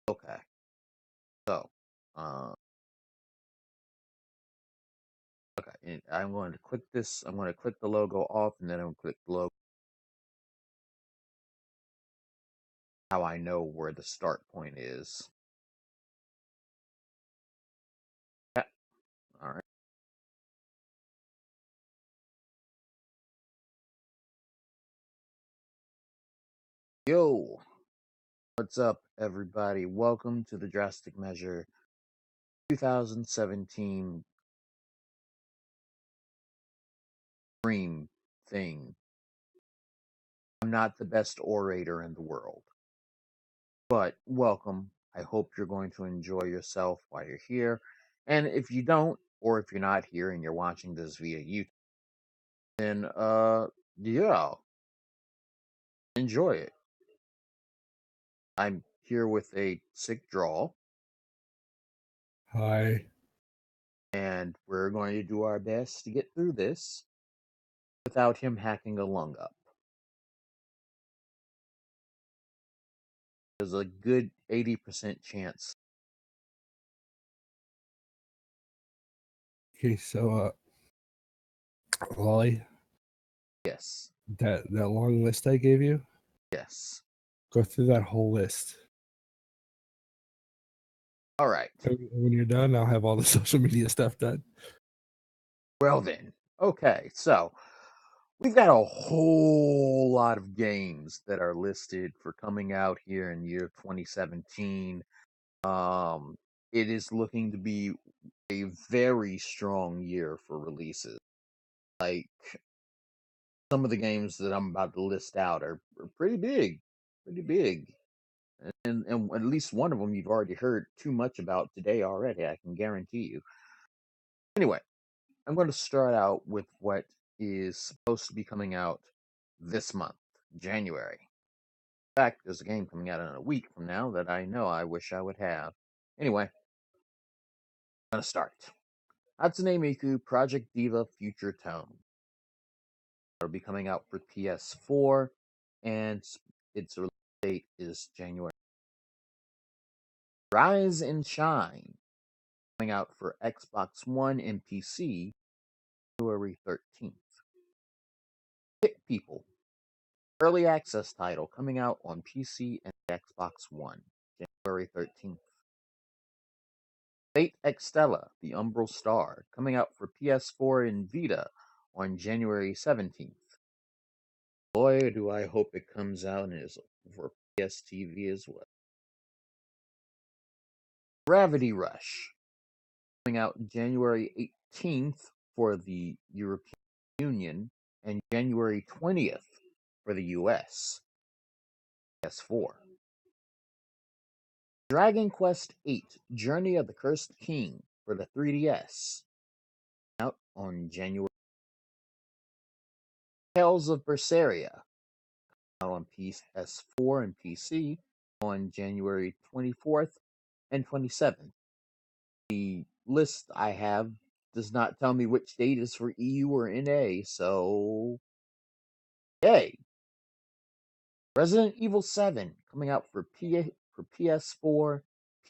Okay. So, uh, okay. And I'm going to click this. I'm going to click the logo off, and then I'm going to click the logo. How I know where the start point is. Yeah. All right. Yo, what's up, everybody? Welcome to the Drastic Measure 2017 Dream thing. I'm not the best orator in the world, but welcome. I hope you're going to enjoy yourself while you're here. And if you don't, or if you're not here and you're watching this via YouTube, then yeah, enjoy it. I'm here with a sick draw, Hi. and we're going to do our best to get through this without him hacking a lung up. There's a good 80% chance. Okay, Lolly, Yes. that long list I gave you, Yes. go through that whole list. All right. And when you're done, I'll have all the social media stuff done. Well then. Okay. So we've got a whole lot of games that are listed for coming out here in year 2017. It is looking to be a very strong year for releases. Like some of the games that I'm about to list out are pretty big, pretty big. And at least one of them you've already heard too much about today already, I can guarantee you. Anyway, I'm going to start out with what is supposed to be coming out this month, January. In fact, there's a game coming out in a week from now that I know I wish I would have. Anyway, I'm going to start. Hatsune Miku Project Diva Future Tone. It'll be coming out for PS4, and its release date is January. Rise and Shine, coming out for Xbox One and PC, February 13th. Hit People, early access title, coming out on PC and Xbox One, January 13th. Fate Extella, The Umbral Star, coming out for PS4 and Vita on January 17th. Boy, do I hope it comes out and is for PSTV as well. Gravity Rush, coming out January 18th for the European Union and January 20th for the US. PS4. Dragon Quest VIII Journey of the Cursed King for the 3DS, out on January. Tales of Berseria, out on PS4 and PC on January 24th and 27th. The list I have does not tell me which date is for EU or NA, so yay. Resident Evil 7 coming out for PS4,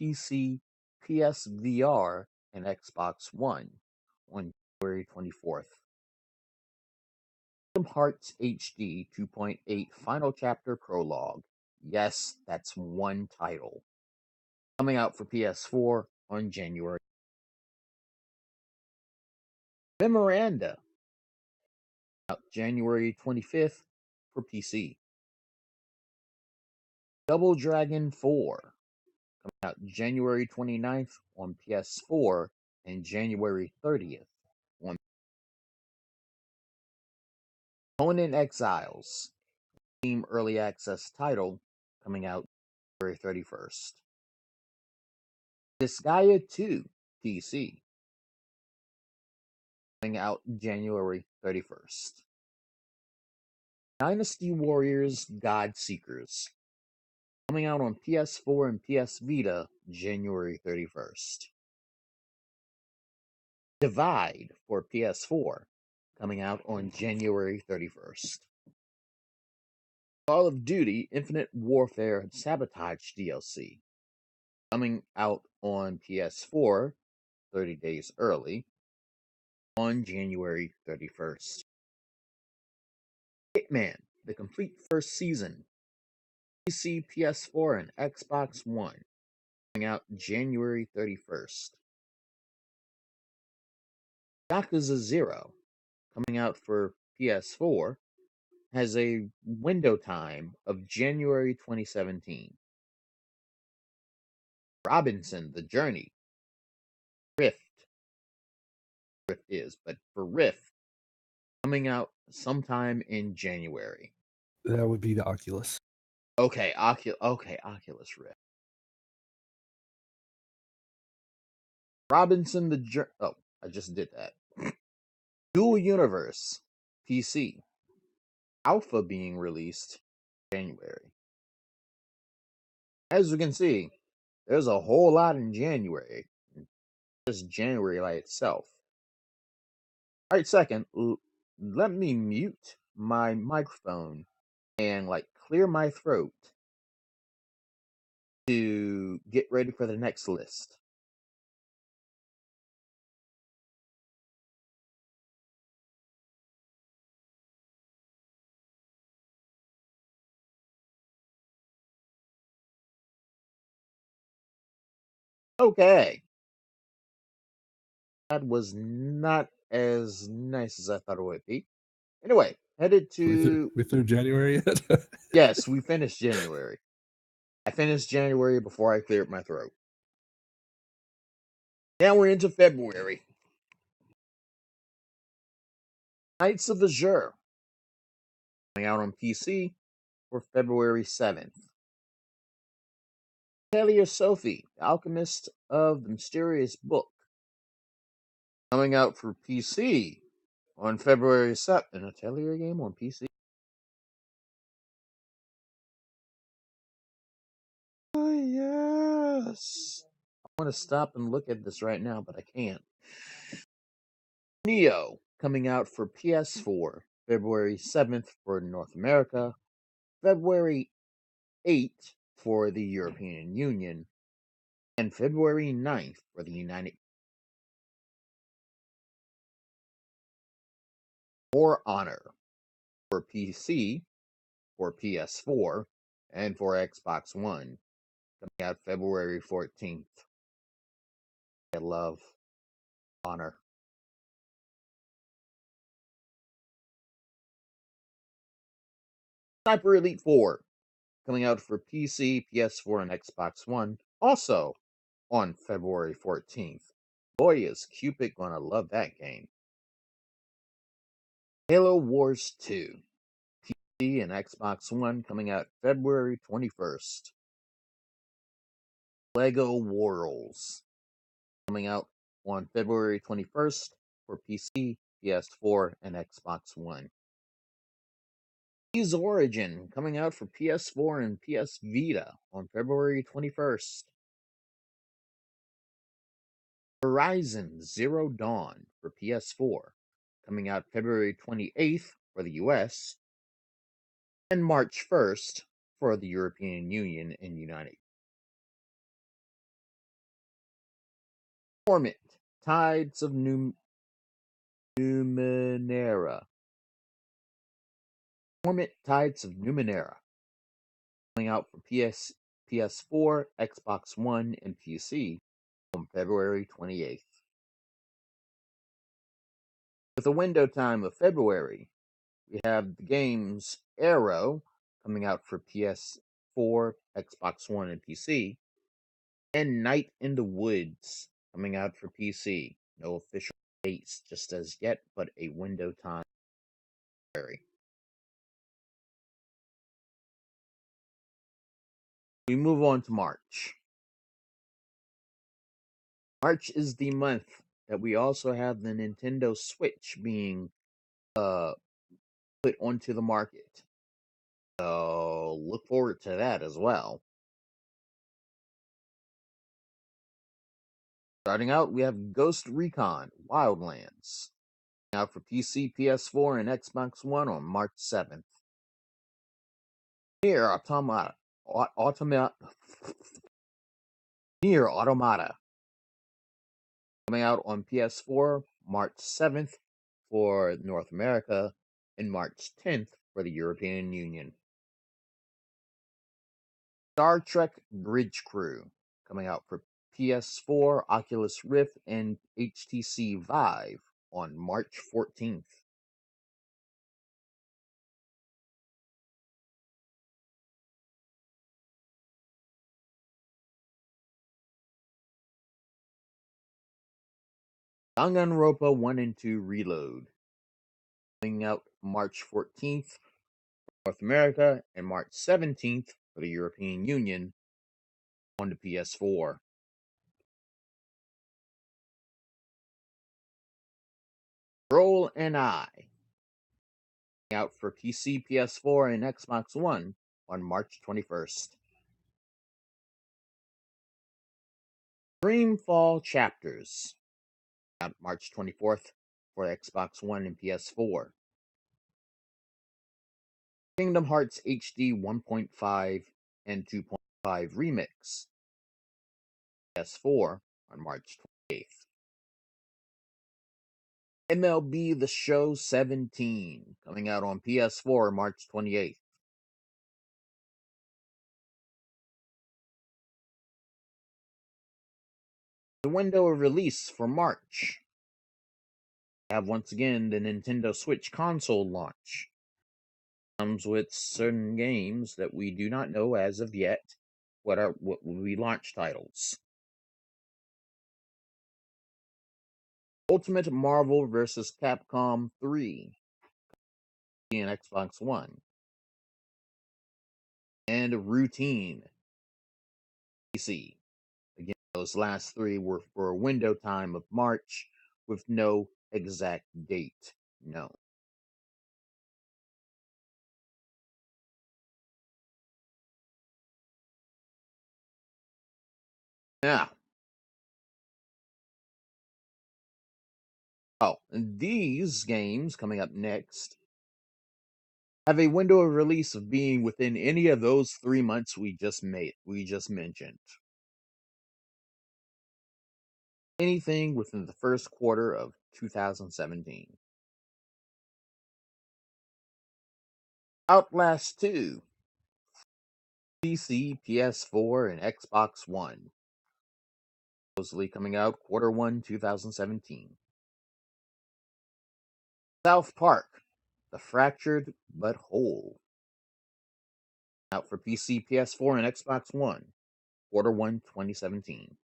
PC, PSVR, and Xbox One on January 24th. Kingdom Hearts HD 2.8 Final Chapter Prologue. Yes, that's one title. Coming out for PS4 on January. Memoranda, out January 25th for PC. Double Dragon 4, coming out January 29th on PS4 and January 30th on Conan Exiles, Steam Early Access title, coming out January 31st. Disgaea 2 PC, coming out January 31st. Dynasty Warriors God Seekers, coming out on PS4 and PS Vita January 31st. Divide for PS4, coming out on January 31st. Call of Duty Infinite Warfare Sabotage DLC, coming out on PS4 30 days early on January 31st. Hitman, the complete first season, PC, PS4, and Xbox One, coming out January 31st. Yakuza 0, coming out for PS4, has a window time of January 2017. Robinson, The Journey, Rift is, but for Rift, coming out sometime in January. That would be the Oculus. Okay, Oculus Rift. Robinson the Journey. Oh, I just did that. Dual Universe, PC. Alpha being released January. As you can see, there's a whole lot in January. Just January by itself. All right, second, let me mute my microphone and clear my throat to get ready for the next list. Okay. That was not as nice as I thought it would be. Anyway, headed to. We through January yet? Yes, we finished January. I finished January before I cleared my throat. Now we're into February. Knights of Azure, coming out on PC for February 7th. Atelier Sophie, The Alchemist of the Mysterious Book, coming out for PC on February 7th. An Atelier game on PC? Oh, yes. I want to stop and look at this right now, but I can't. Neo, coming out for PS4, February 7th for North America, February 8th for the European Union, and February 9th for the United States. For Honor for PC, for PS4, and for Xbox One, coming out February 14th. I love Honor. Sniper Elite 4, coming out for PC, PS4, and Xbox One, also on February 14th. Boy, is Cupid gonna love that game. Halo Wars 2, PC and Xbox One, coming out February 21st. Lego Worlds, coming out on February 21st for PC, PS4, and Xbox One. Ys Origin, coming out for PS4 and PS Vita on February 21st. Horizon Zero Dawn for PS4, coming out February 28th for the US, and March 1st for the European Union and United States. Torment, Tides of Numenera. Torment, Tides of Numenera, coming out for PS4, Xbox One, and PC on February 28th. With a window time of February, we have the games Arrow, coming out for PS4, Xbox One, and PC, and Night in the Woods, coming out for PC. No official dates just as yet, but a window time. We move on to March. March is the month that we also have the Nintendo Switch being put onto the market. So look forward to that as well. Starting out, we have Ghost Recon Wildlands, out for PC, PS4, and Xbox One on March 7th. Nier Automata Near Automata, coming out on PS4 March 7th for North America and March 10th for the European Union. Star Trek Bridge Crew, coming out for PS4, Oculus Rift, and HTC Vive on March 14th. Danganronpa 1 and 2 Reload, coming out March 14th for North America and March 17th for the European Union on the PS4. Draul and I, out for PC, PS4, and Xbox One on March 21st. Dreamfall Chapters, out March 24th for Xbox One and PS4. Kingdom Hearts HD 1.5 and 2.5 Remix, PS4 on March 28th. MLB The Show 17, coming out on PS4 March 28th. The window of release for March. We have once again the Nintendo Switch console launch. Comes with certain games that we do not know as of yet what will be launch titles. Ultimate Marvel vs. Capcom 3 and Xbox One. And Routine PC. Again, those last three were for a window time of March with no exact date known. Now, these games coming up next have a window of release of being within any of those 3 months we just mentioned. Anything within the first quarter of 2017. Outlast 2, PC, PS4, and Xbox One. Supposedly coming out quarter 1, 2017. South Park, The Fractured But Whole. Out for PC, PS4, and Xbox One, quarter 1, 2017.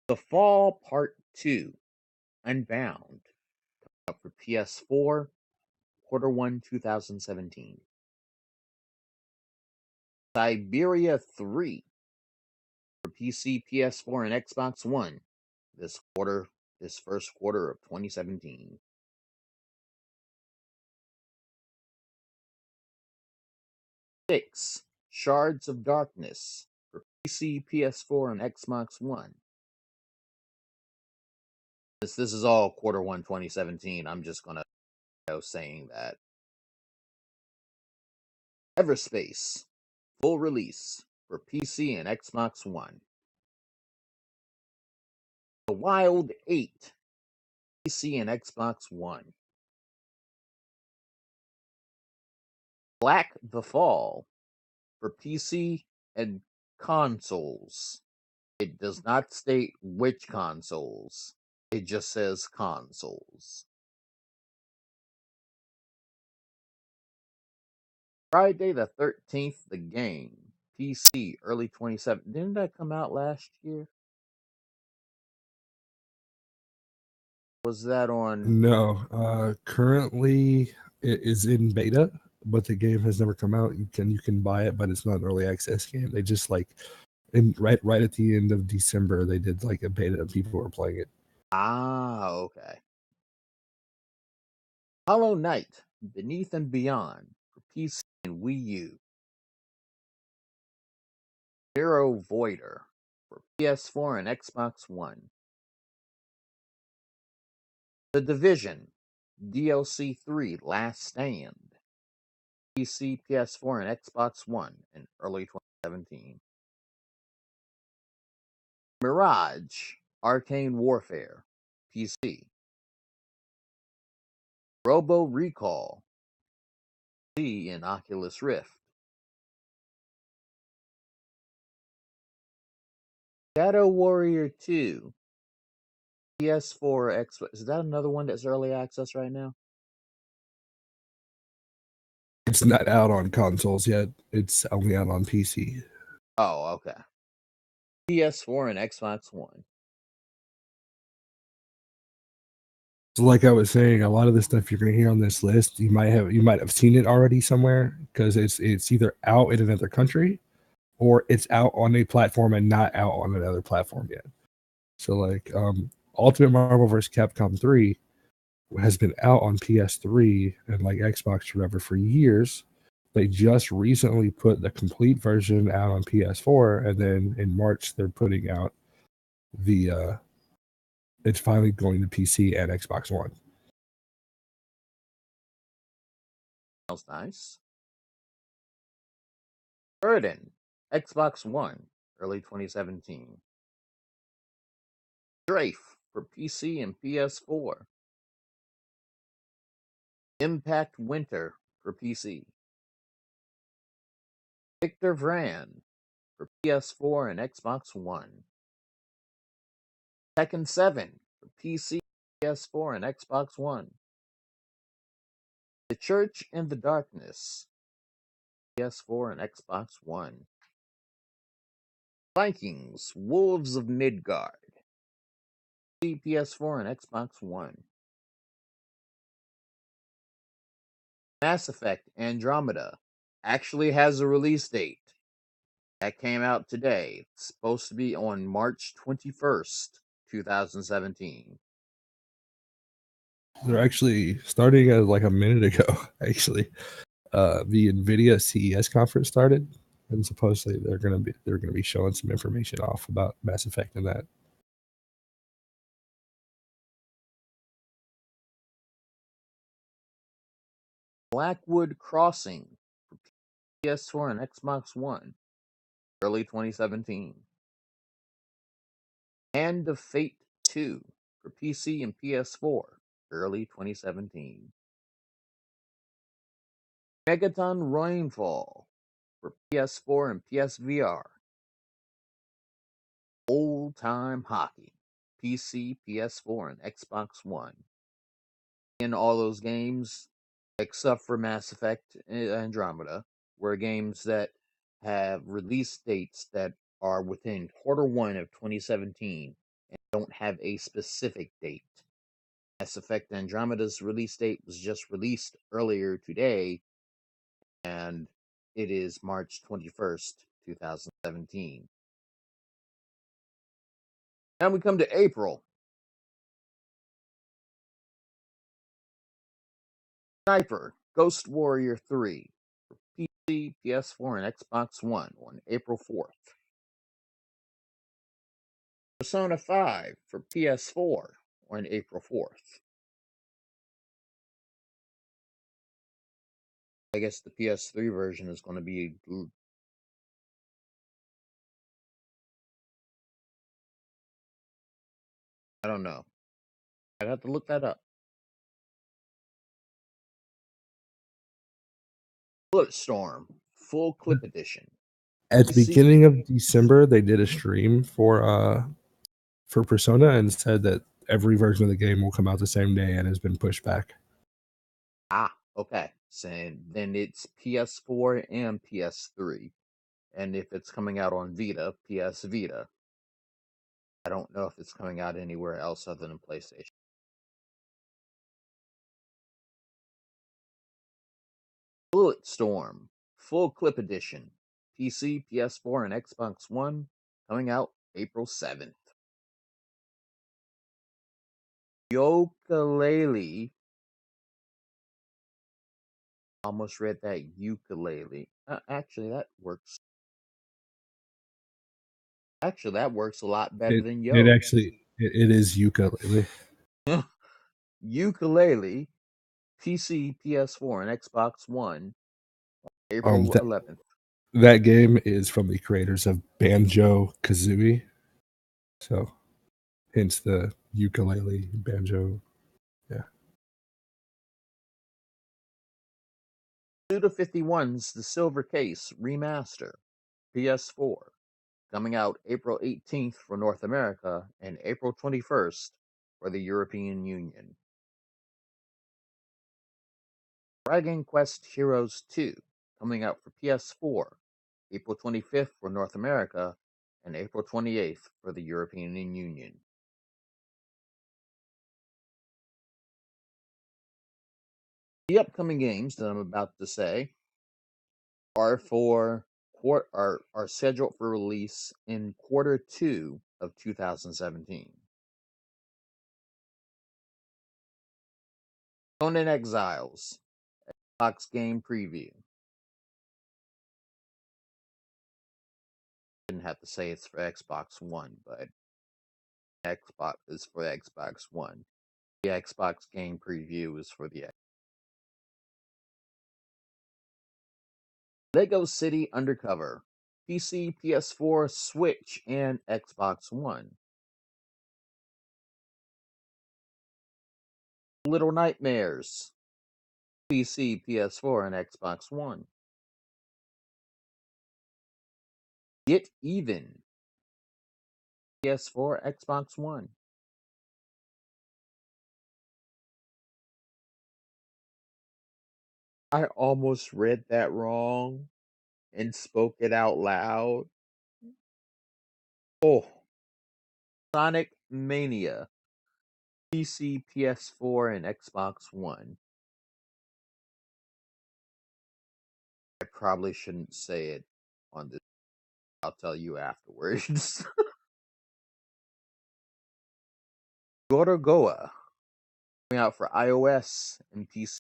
The Fall Part 2, Unbound. Out for PS4, quarter 1, 2017. Siberia 3 for PC, PS4, and Xbox One this first quarter of 2017. Six, Shards of Darkness for PC, PS4, and Xbox One. This is all quarter 1, 2017. I'm just gonna saying that. Everspace, full release for PC and Xbox One. The Wild 8, PC and Xbox One. Black the Fall for PC and consoles. It does not state which consoles. It just says consoles. Friday the 13th, the game. PC, early 2017. Didn't that come out last year? Was that on... No. Currently, it is in beta, but the game has never come out. You can buy it, but it's not an early access game. They just right at the end of December, they did like a beta and people were playing it. Ah, okay. Hollow Knight, Beneath and Beyond for PC and Wii U. Zero Voider for PS4 and Xbox One. The Division, DLC 3 Last Stand. PC, PS4, and Xbox One in early 17. Mirage, Arcane Warfare, PC. Robo Recall, PC and Oculus Rift. Shadow Warrior 2, PS4, X. Is that another one that's early access right now? It's not out on consoles yet. It's only out on PC. Oh, okay. PS4 and Xbox One. So like I was saying, a lot of the stuff you're going to hear on this list, you might have seen it already somewhere because it's either out in another country or it's out on a platform and not out on another platform yet. So like Ultimate Marvel vs. Capcom 3 has been out on PS3 and like Xbox or whatever for years. They just recently put the complete version out on PS4, and then in March they're putting out the it's finally going to PC and Xbox One. Sounds nice. Burden, Xbox One, early 2017. Strafe for PC and PS4. Impact Winter for PC. Victor Vran for PS4 and Xbox One. Tekken 7 for PC, PS4, and Xbox One. The Church in the Darkness, PS4 and Xbox One. Vikings, Wolves of Midgard, PS4 and Xbox One. Mass Effect Andromeda actually has a release date. That came out today. It's supposed to be on March 21st, 2017. They're actually starting as like a minute ago. Actually, the NVIDIA CES conference started, and supposedly they're gonna be showing some information off about Mass Effect and that. Blackwood Crossing for PS4 and Xbox One, early 2017. Hand of Fate 2 for PC and PS4, early 2017. Megaton Rainfall for PS4 and PSVR. Old Time Hockey, PC, PS4, and Xbox One. In all those games, except for Mass Effect Andromeda, were games that have release dates that are within Q1 of 2017 and don't have a specific date. Mass Effect Andromeda's release date was just released earlier today, and it is March 21st, 2017. Now we come to April. Sniper Ghost Warrior 3 for PC, PS4, and Xbox One on April 4th. Persona 5 for PS4 on April 4th. I guess the PS3 version is going to be. I don't know. I'd have to look that up. Bulletstorm Full Clip Edition. At the PC. beginning of December, they did a stream for Persona and said that every version of the game will come out the same day and has been pushed back. Ah, okay. So then it's PS4 and PS3. And if it's coming out on Vita, PS Vita. I don't know if it's coming out anywhere else other than PlayStation. Bulletstorm Full Clip Edition. PC, PS4, and Xbox One. Coming out April 7th. Ukulele. Almost read that ukulele. Actually, that works. Actually, that works a lot better than It yo. actually it is ukulele. Ukulele, PC, PS4, and Xbox One, April That 11th. That game is from the creators of Banjo Kazooie, so hence the ukulele banjo. Yeah. Suda51's The Silver Case Remaster, PS4, coming out April 18th for North America and April 21st for the European Union. Dragon Quest Heroes 2, coming out for PS4, April 25th for North America and April 28th for the European Union. The upcoming games that I'm about to say are scheduled for release in quarter 2 of 2017. Conan Exiles, Xbox game preview. Didn't have to say it's for Xbox One, but Xbox is for Xbox One. The Xbox game preview is for the Lego City Undercover, PC, PS4, Switch, and Xbox One. Little Nightmares, PC, PS4, and Xbox One. Get Even, PS4, Xbox One. I almost read that wrong and spoke it out loud. Oh, Sonic Mania, PC, PS4, and Xbox One. I probably shouldn't say it on this. I'll tell you afterwards. Gorogoa, coming out for iOS and PC.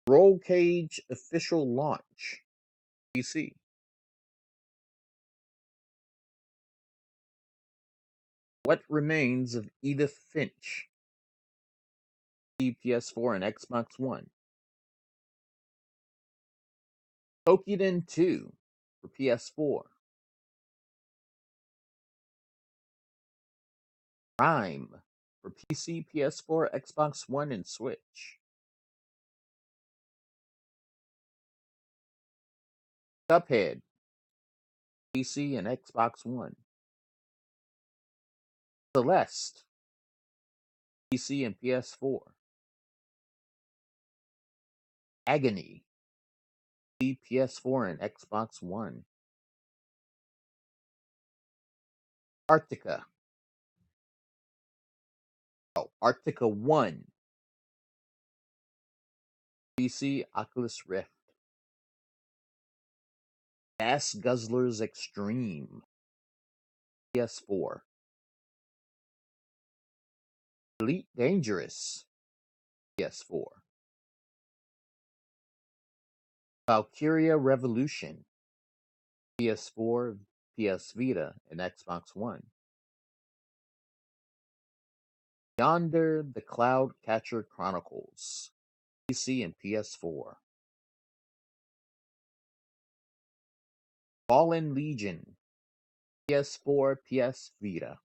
Roll Cage official launch, PC. What Remains of Edith Finch, PS4 and Xbox One. Tokiden 2 for PS4. Rime for PC, PS4, Xbox One, and Switch. Cuphead, PC and Xbox One. Celeste, PC and PS4. Agony, PS4 and Xbox One. Arctica. Arctica 1. PC, Oculus Rift. Gas Guzzlers Extreme, PS4. Elite Dangerous, PS4. Valkyria Revolution, PS4, PS Vita, and Xbox One. Yonder the Cloud Catcher Chronicles, PC and PS4. Fallen Legion, PS4, PS Vita.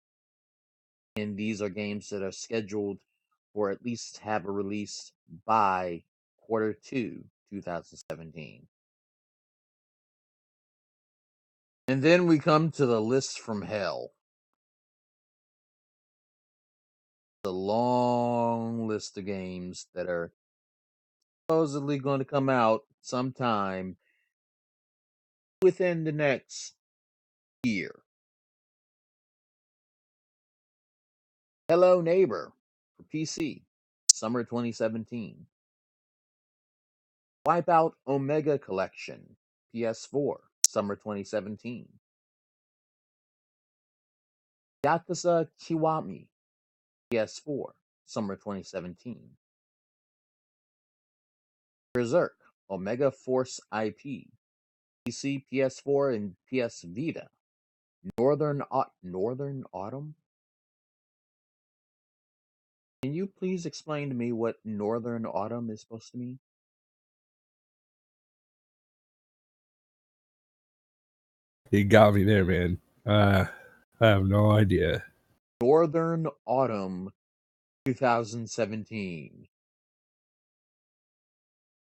And these are games that are scheduled for at least have a release by quarter 2, 2017. And then we come to the list from hell. The long list of games that are supposedly going to come out sometime within the next year. Hello Neighbor for PC, summer 2017. Wipeout Omega Collection, PS4, summer 2017. Yakuza Kiwami, PS4, summer 2017. Berserk Omega Force IP, PC, PS4, and PS Vita. Northern Autumn? Can you please explain to me what Northern Autumn is supposed to mean? You got me there, man. I have no idea. Northern Autumn 2017.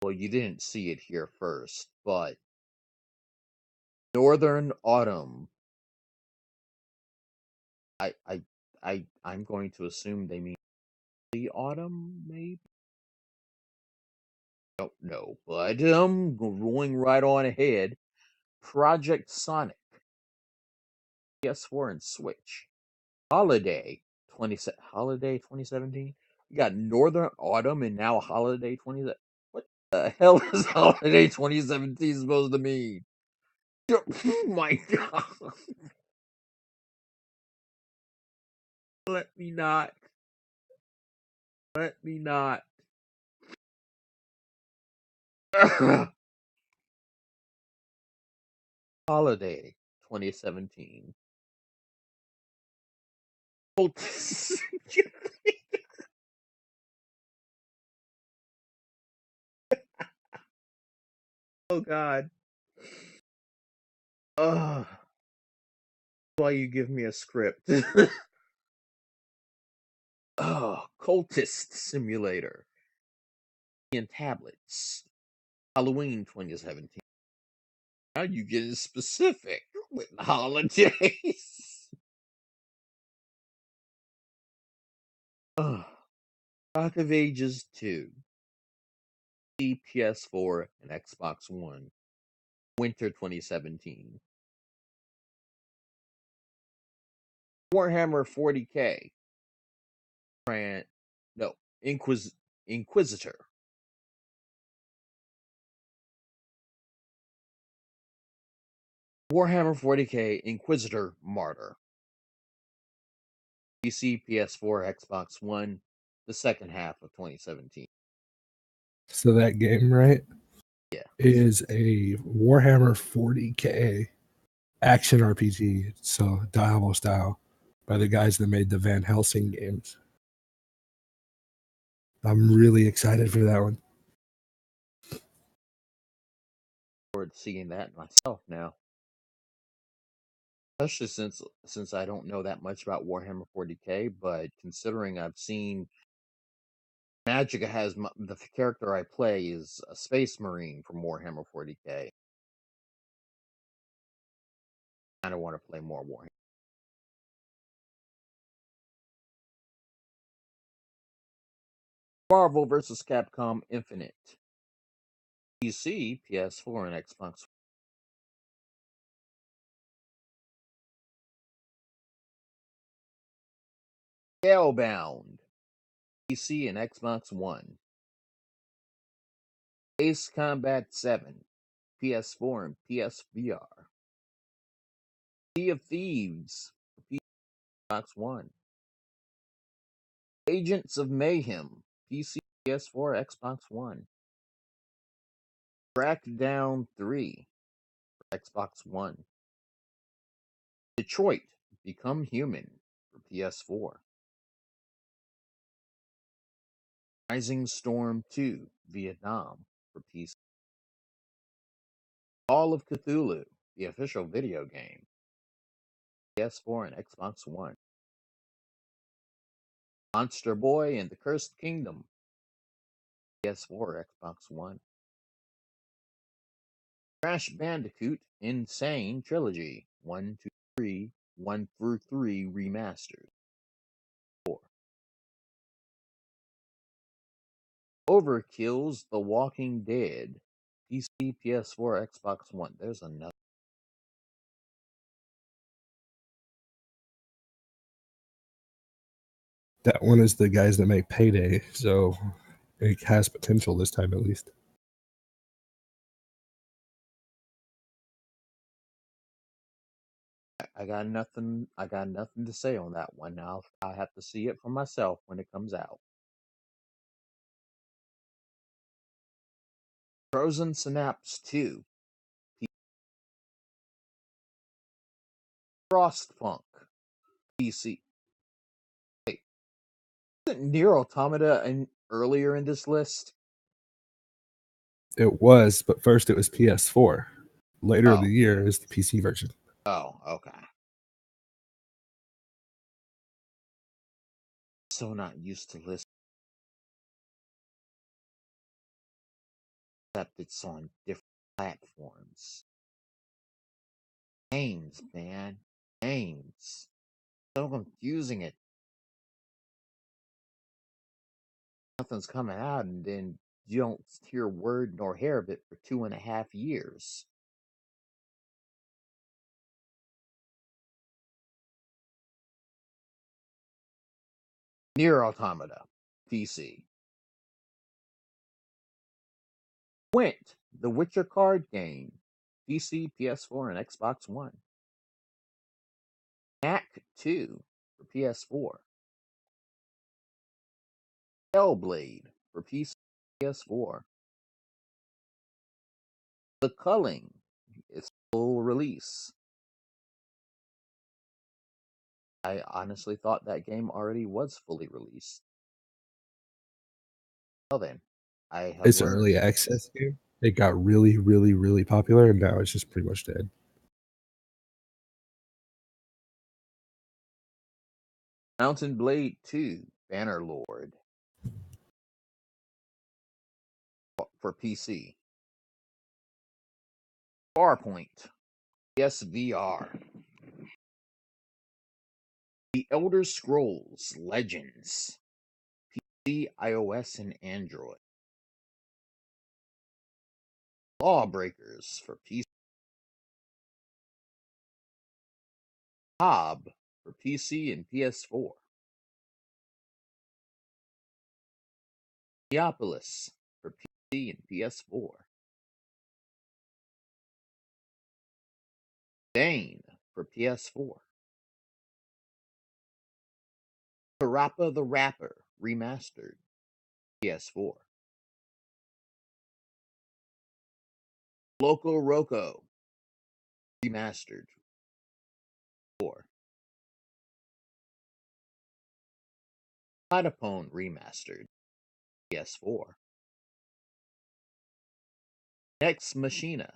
Well, you didn't see it here first, but Northern Autumn. I'm going to assume they mean the autumn, maybe. Don't know, but rolling right on ahead. Project Sonic, PS4 and Switch. Holiday 2017. You got Northern Autumn and now Holiday 20. What the hell is Holiday 2017 supposed to mean? Oh my god! Let me not. Let me not. Holiday 2017. Oh god. Ugh. Why you give me a script? Oh, Cultist Simulator. And tablets. Halloween 2017. Now you getting specific with the holidays. Ugh. Rock of Ages 2. PS4 and Xbox One. Winter 2017. Warhammer 40k. No, Inquisitor. Warhammer 40k Inquisitor Martyr. PC, PS4, Xbox One, the second half of 2017. So that game, right, Yeah. is a Warhammer 40k action RPG, so Diablo style, by the guys that made the Van Helsing games. I'm really excited for that one. Forward to seeing that myself now. Especially since I don't know that much about Warhammer 40k, but considering I've seen Magic has the character I play is a Space Marine from Warhammer 40k. I don't want to play more Warhammer. Marvel vs. Capcom Infinite. PC, PS4, and Xbox. Scalebound. PC and Xbox One. Ace Combat 7. PS4 and PSVR. Sea of Thieves. Xbox One. Agents of Mayhem. PC, PS4, Xbox One. Crackdown 3. Xbox One. Detroit, Become Human for PS4. Rising Storm 2, Vietnam for PC. Call of Cthulhu, the official video game. PS4 and Xbox One. Monster Boy and the Cursed Kingdom. PS4, Xbox One. Crash Bandicoot Insane Trilogy 1, 2, 3, 1 through 3 remastered. 4. Overkill's The Walking Dead. PC, PS4, Xbox One. There's another. That one is the guys that make Payday, so it has potential this time at least. I got nothing. I got nothing to say on that one. I'll have to see it for myself when it comes out. Frozen Synapse 2. Frostpunk. PC. Wait, isn't Nier Automata earlier in this list? It was, but first it was PS4. Later in Oh, the year is the PC version. Oh, okay. So not used to list, except it's on different platforms. Games, man. Games. So confusing it. Nothing's coming out, and then you don't hear word nor hair of it for 2.5 years. Near Automata, PC. Gwent, the Witcher card game, PC, PS4, and Xbox One. Knack 2 for PS4. Hellblade for PC, PS4. The Culling is full release. I honestly thought that game already was fully released. Well then, I have It's an learned. early access game. It got really, really, really popular, and now it's just pretty much dead. Mountain Blade 2 Bannerlord for PC. Farpoint PSVR. The Elder Scrolls Legends PC, iOS, and Android. Lawbreakers for PC. Hob for PC and PS4. Neopolis for PC and PS4. Dane for PS4. Parappa the Rapper Remastered PS4. Loco Roco Remastered 4. Platapone Remastered PS4. Ex Machina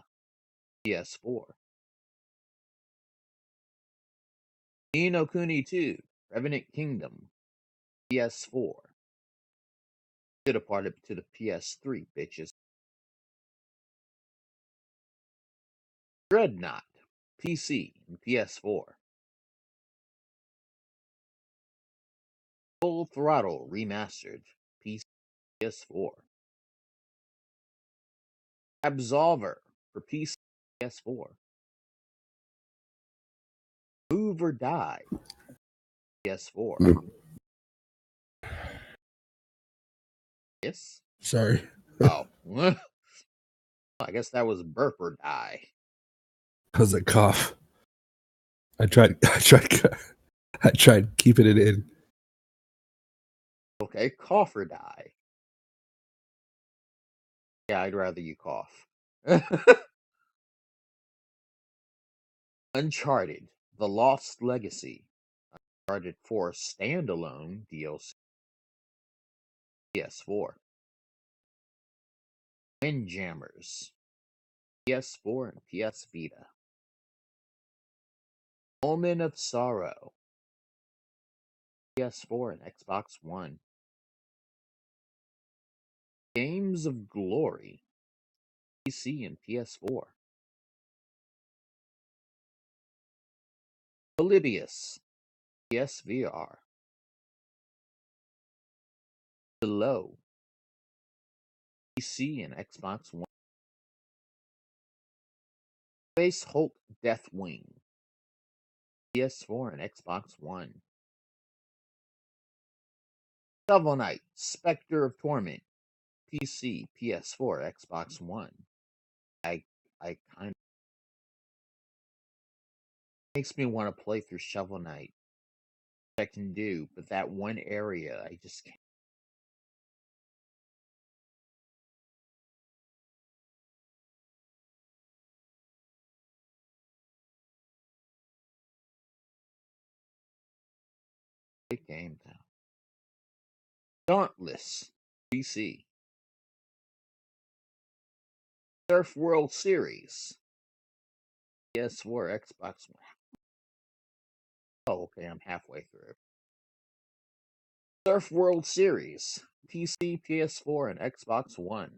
PS4. Ni no Kuni 2 Revenant Kingdom PS4. Should have parted to the PS3, bitches. Dreadnought PC and PS4. Full Throttle Remastered PC PS4. Absolver for PC PS4. Move or Die PS4. Mm. Yes? Sorry, Oh. I guess that was Burp or Die. because I cough. I tried. I tried keeping it in. Okay, Cough or Die. Yeah, I'd rather you cough. Uncharted, The Lost Legacy. Uncharted 4 standalone DLC PS4. Windjammers PS4 and PS Vita. Omen of Sorrow PS4 and Xbox One. Games of Glory PC and PS4. Polybius PSVR. Below PC and Xbox One. Space Hulk Deathwing PS4 and Xbox One. Shovel Knight Spectre of Torment PC, PS4, Xbox One. I kind of makes me want to play through Shovel Knight. I can do, but that one area I just can't get game now. Dauntless PC. Surf World Series PS4, Xbox One. Oh, okay, I'm halfway through. Surf World Series, PC, PS4, and Xbox One.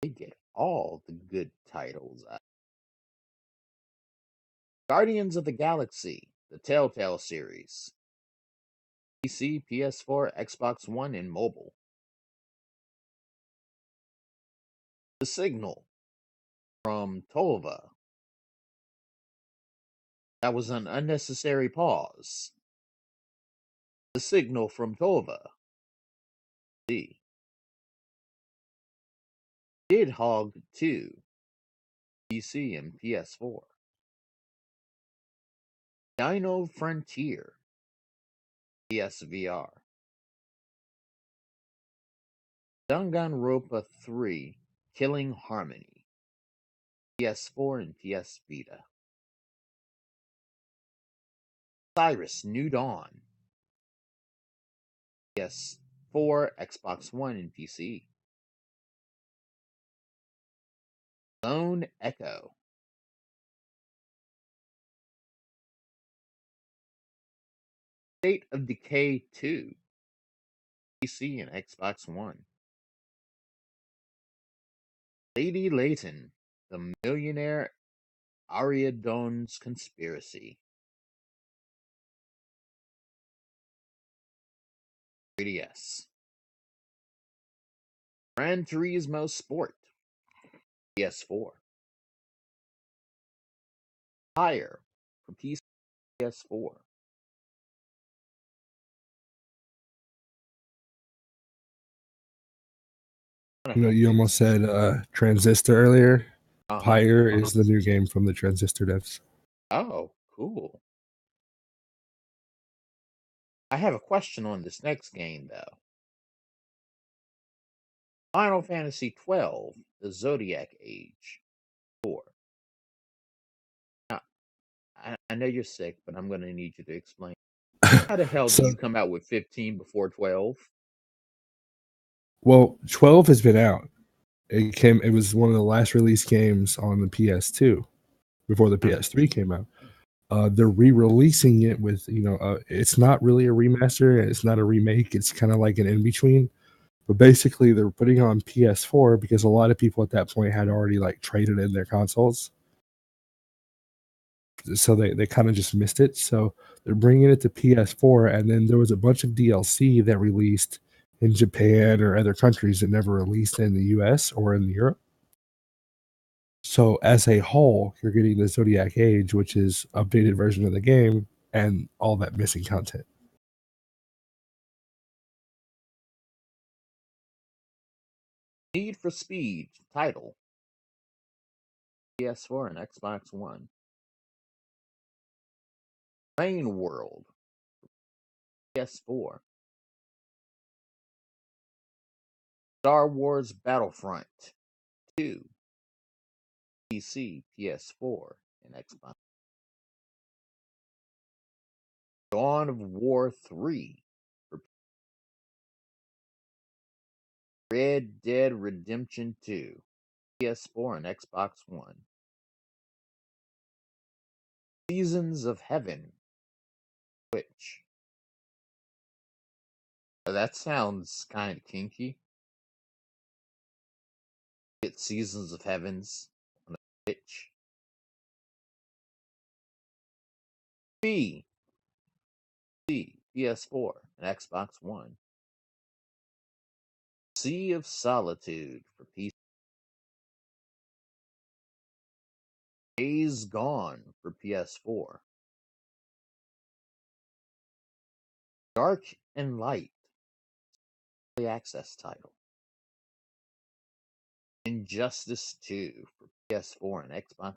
They get all the good titles. Guardians of the Galaxy, the Telltale series. PC, PS4, Xbox One, and mobile. The Signal from Tolva. That was an unnecessary pause. The Signal from Tolva. D. Didhog 2. PC and PS4. Dino Frontier. PSVR. Danganronpa 3. Killing Harmony. PS4 and PS Vita. Cyrus New Dawn. PS4, Xbox One, and PC. Lone Echo. State of Decay 2. PC and Xbox One. Lady Layton. The Millionaire Ariadone's Conspiracy. 3DS. Gran Turismo Sport. PS4. Higher for PC, PS4. You know, you almost said Transistor earlier. Uh-huh. Pyre is the new game from the Transistor devs. Oh, cool. I have a question on this next game, though. Final Fantasy 12, the Zodiac Age 4. Now, I know you're sick, but I'm going to need you to explain. How the hell do So, you come out with 15 before 12? well, 12 has been out. It was one of the last release games on the PS2 before the PS3 came out. They're re-releasing it with, it's not really a remaster, it's not a remake, it's kind of like an in-between. But basically they're putting it on PS4 because a lot of people at that point had already like traded in their consoles. So they kind of just missed it. So they're bringing it to PS4, and then there was a bunch of DLC that released in Japan or other countries that never released in the US or in Europe. So as a whole, you're getting the Zodiac Age, which is updated version of the game, and all that missing content. Need for Speed title. PS4 and Xbox One. Rain World. PS4. Star Wars Battlefront 2. PC, PS4, and Xbox. Dawn of War 3. For Red Dead Redemption 2. PS4 and Xbox One. Seasons of Heaven. Which? That sounds kind of kinky. Get Seasons of Heavens on a Switch. B. C. PS4 and Xbox One. Sea of Solitude for PC. Days Gone for PS4. Dark and Light. Early access title. Injustice 2 for PS4 and Xbox.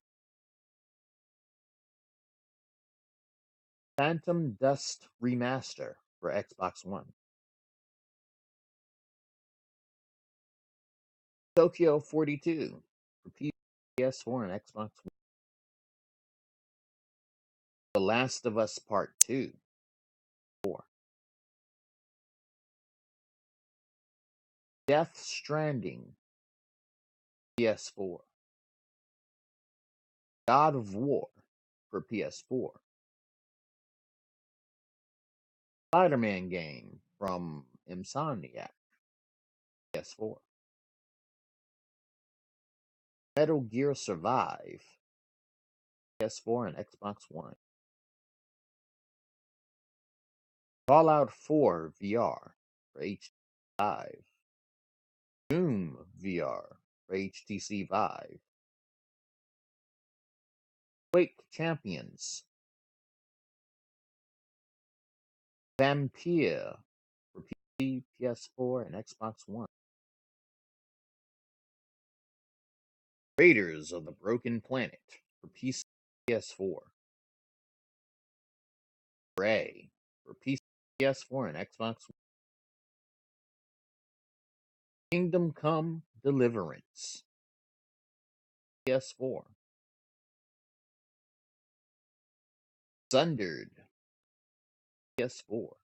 Phantom Dust Remaster for Xbox One. Tokyo 42 for PS4 and Xbox One. The Last of Us Part 2. 4. Death Stranding, PS4. God of War for PS4. Spider-Man game from Insomniac, PS4. Metal Gear Survive, PS4 and Xbox One. Fallout 4 VR for HTC Vive. Doom VR for HTC Vive. Quake Champions. Vampire for PC, PS4, and Xbox One. Raiders of the Broken Planet for PC, PS4. Prey for PC, PS4, and Xbox One. Kingdom Come Deliverance, PS4. Sundered, PS4.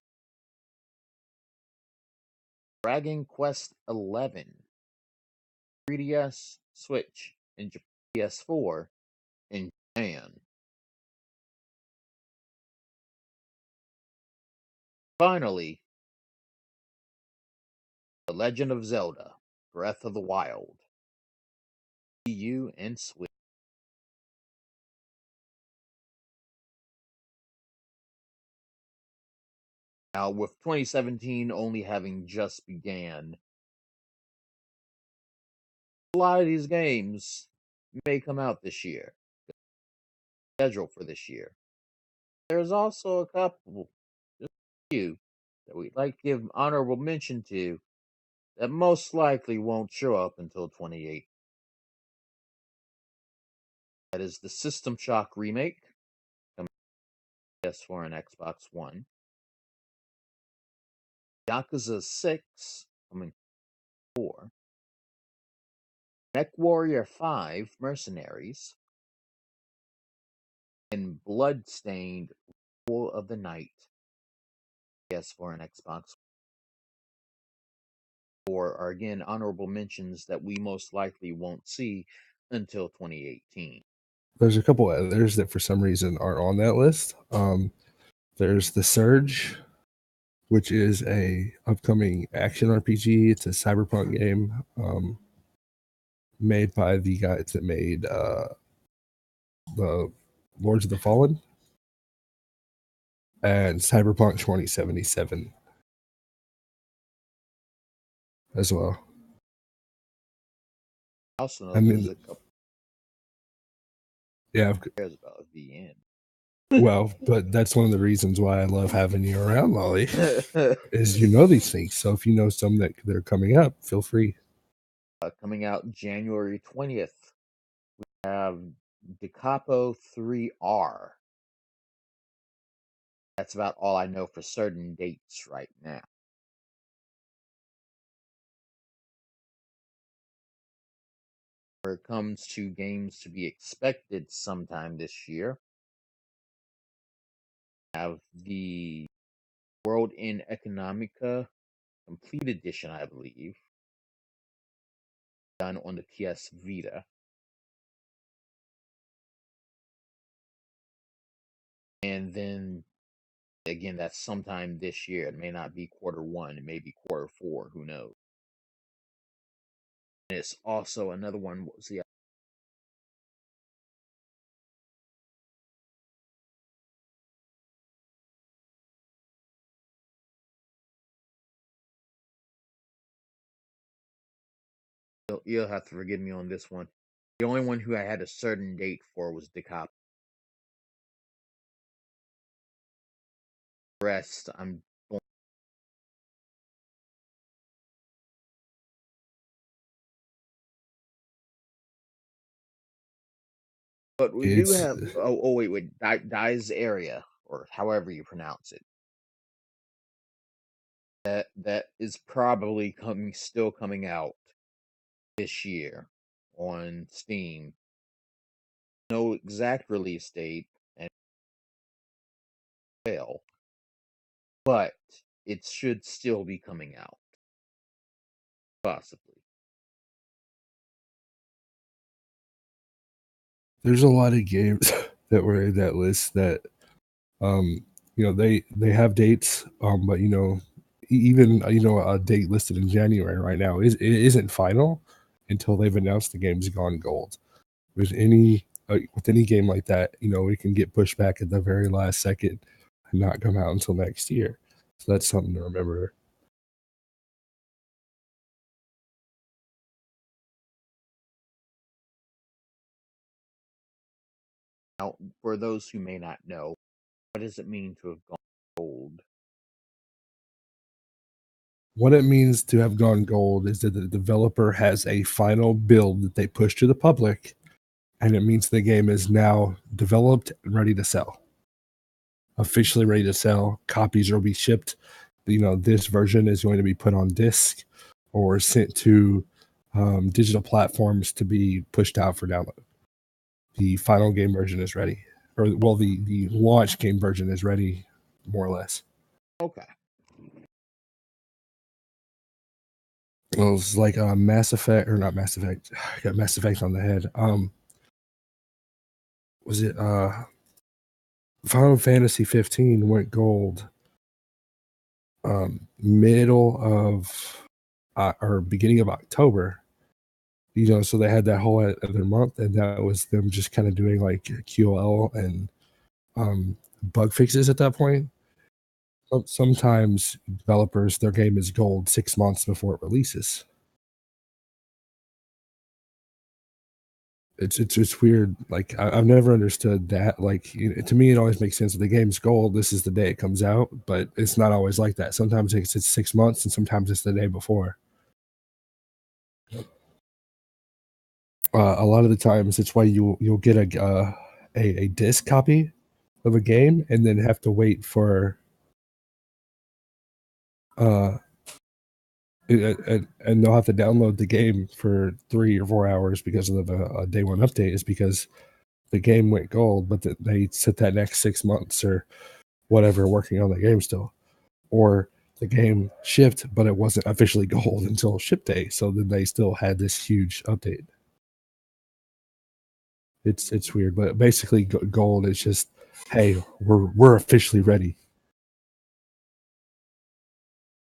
Dragon Quest 11, 3DS, Switch, and PS4 in Japan. Finally, The Legend of Zelda, Breath of the Wild, Wii U and Switch. Now, with 2017 only having just began, a lot of these games may come out this year, scheduled for this year. There's also a couple, just a few, that we'd like to give honorable mention to that most likely won't show up until 28. That is the System Shock remake, coming to PS4 and Xbox One. Yakuza 6, coming to 4. MechWarrior 5 Mercenaries. And Bloodstained Rule of the Night, PS4 and Xbox. Or are again honorable mentions that we most likely won't see until 2018. There's a couple others that for some reason aren't on that list. There's The Surge, which is a upcoming action RPG. It's a cyberpunk game made by the guys that made the Lords of the Fallen and Cyberpunk 2077 as well. I also know I there's mean, a couple yeah, cares about the end. well, but that's one of the reasons why I love having you around, Lolly, is you know these things. So if you know some that are coming up, feel free. Coming out January 20th, we have DeCapo 3R. That's about all I know for certain dates right now. Where it comes to games to be expected sometime this year, have the World in Economica Complete Edition, I believe, done on the PS Vita. And then again, that's sometime this year. It may not be quarter 1, it may be quarter 4, who knows. And it's also another one. What was the you'll have to forgive me on this one. The only one who I had a certain date for was DeCap. The rest, I'm going. But we do It's have. Wait. Dies Area, or however you pronounce it. That is probably still coming out this year on Steam. No exact release date and fail, but it should still be coming out. Possibly. There's a lot of games that were in that list that um they have dates, but even a date listed in January right now is it isn't final until they've announced the game's gone gold. With any game like that, it can get pushed back at the very last second and not come out until next year. So that's something to remember. Now, for those who may not know, what does it mean to have gone gold? What it means to have gone gold is that the developer has a final build that they push to the public, and it means the game is now developed and ready to sell. Officially ready to sell. Copies will be shipped. This version is going to be put on disc or sent to digital platforms to be pushed out for download. The final game version is ready, or well, the launch game version is ready, more or less. Okay. Well, it's like Mass Effect, or not Mass Effect. I got Mass Effect on the head. Was it Final Fantasy 15 went gold middle of or beginning of October. So they had that whole other month, and that was them just kind of doing like QOL and bug fixes at that point. Sometimes developers, their game is gold 6 months before it releases. It's weird. Like I've never understood that. Like to me, it always makes sense. If the game's gold, this is the day it comes out, but it's not always like that. Sometimes it's 6 months, and sometimes it's the day before. A lot of the times, it's why you'll get a disc copy of a game, and then have to wait for uh and they'll have to download the game for 3 or 4 hours because of a day one update. Is because the game went gold, but they sit that next 6 months or whatever working on the game still, or the game shipped, but it wasn't officially gold until ship day. So then they still had this huge update. It's weird, but basically gold is just, hey, we're officially ready.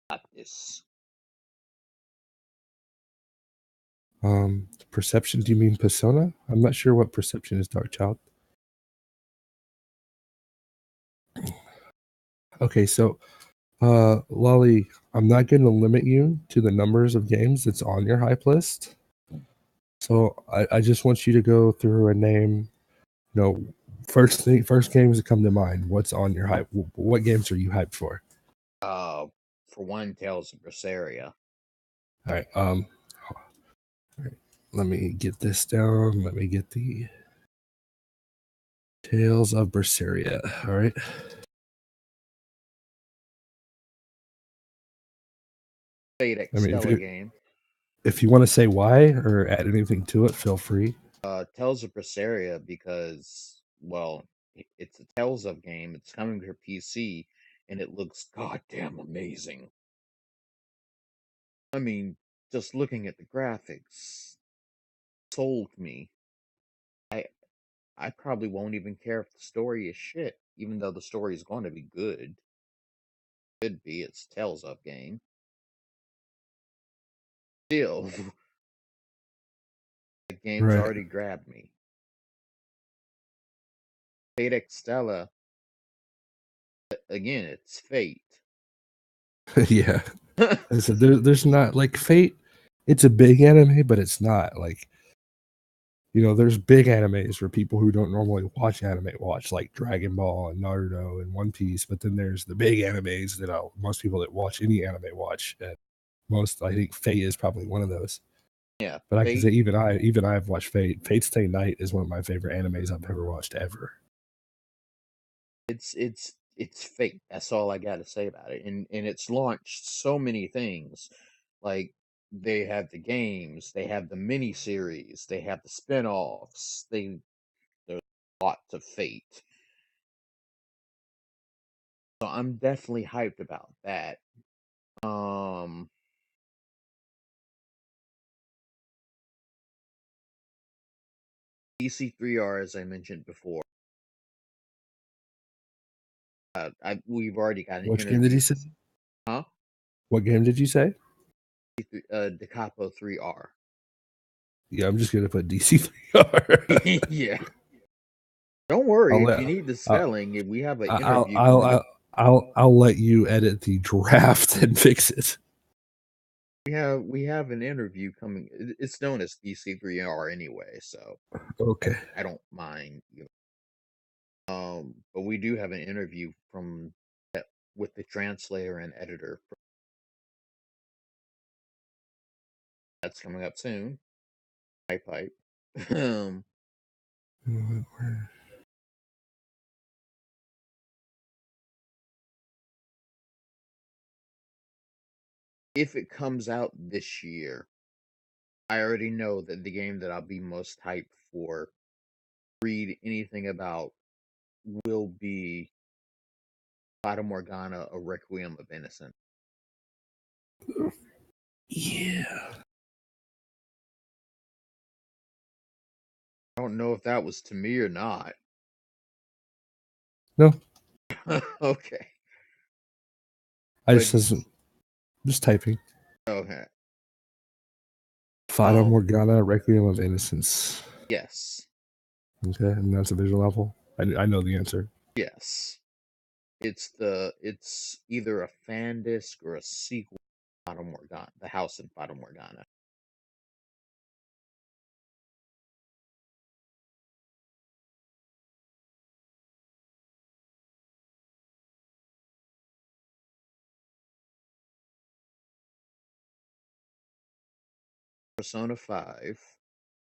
Got this. Perception? Do you mean persona? I'm not sure what perception is, Dark Child. Okay, so Lolly, I'm not going to limit you to the numbers of games that's on your hype list. So I just want you to go through and name, first games that come to mind. What's on your hype? What games are you hyped for? Uh, for one, Tales of Berseria. All right. All right. Let me get this down. Let me get the Tales of Berseria. All right. Fate I mean, Stella game. if you want to say why or add anything to it, feel free. Tales of Berseria because, well, it's a Tales of game. It's coming to PC, and it looks goddamn amazing. I mean, just looking at the graphics sold me. I I probably won't even care if the story is shit, even though the story is going to be good. Could be. It's Tales of game. Still, the game's Right. already grabbed me. Fate Stella, again, it's Fate. Yeah. So there's not like Fate. It's a big anime, but it's not like, there's big animes for people who don't normally watch anime watch, like Dragon Ball and Naruto and One Piece. But then there's the big animes that most people that watch any anime watch. And I think Fate is probably one of those. Yeah, But I can say Fate. even I've watched Fate. Fate Stay Night is one of my favorite animes I've ever watched ever. It's Fate. That's all I got to say about it. And it's launched so many things. Like they have the games, they have the mini series, they have the spin-offs. There's lots of Fate. So I'm definitely hyped about that. Um DC3R, as I mentioned before. We've already got an Which game did interview. you say? Huh? What game did you say? Decapo 3R. Yeah, I'm just gonna put DC3R. Yeah. Don't I'll worry, if let you need the I'll, spelling, we have an I'll interview I'll coming up. I'll let you edit the draft and fix it. We have an interview coming. It's known as DC3R anyway, so Okay. I don't mind. But we do have an interview with the translator and editor. That's coming up soon. Pipe. Um, if it comes out this year, I already know that the game that I'll be most hyped for, read anything about, will be Fata Morgana: A Requiem of Innocence. Yeah. I don't know if that was to me or not. No, Okay, I but just doesn't. Just typing. okay. Fata Morgana, Requiem of Innocence. Yes, Okay, and that's a visual novel. I know the answer. yes. It's either a fan disc or a sequel to Fata Morgana, The House in Fata Morgana. Persona 5.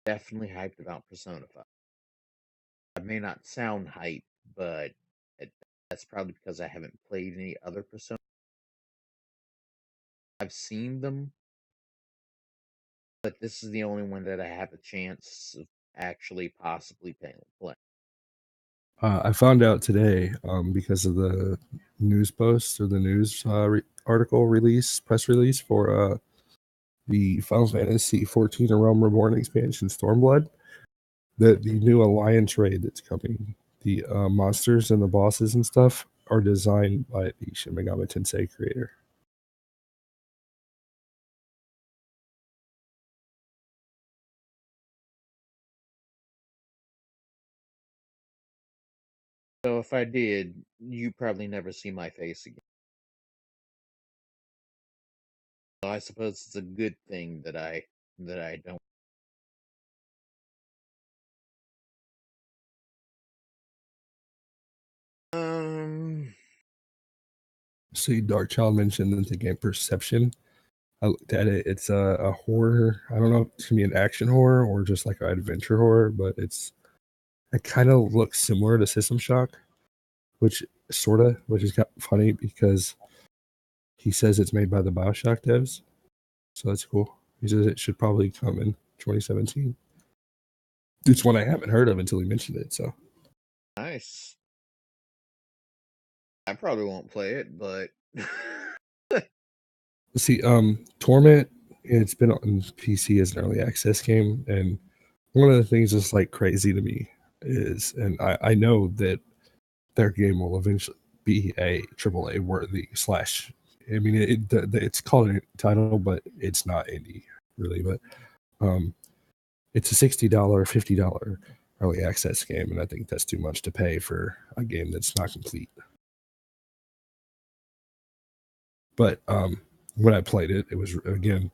Definitely hyped about Persona 5. I may not sound hyped, but that's probably because I haven't played any other Persona. I've seen them, but this is the only one that I have a chance of actually possibly playing. I found out today because of the news post or the news article press release for the Final Fantasy 14 A Realm Reborn expansion Stormblood, that the new alliance raid that's coming, the monsters and the bosses and stuff are designed by the Shin Megami Tensei creator. So if I did, you probably never see my face again. So I suppose it's a good thing that I don't. Um, See, Dark Child mentioned that the game Perception. I looked at it. It's a horror. I don't know if it's gonna be an action horror or just like an adventure horror, but it kind of looks similar to System Shock, which which is kind of funny because he says it's made by the BioShock devs, so that's cool. He says it should probably come in 2017. It's one I haven't heard of until he mentioned it. So nice. I probably won't play it, but let's see. Torment. It's been on PC as an early access game, and one of the things that's like crazy to me is, and I know that their game will eventually be a AAA worthy slash. I mean, it's called a title, but it's not indie really. But it's a $60, $50 early access game, and I think that's too much to pay for a game that's not complete. But when I played it, it was again,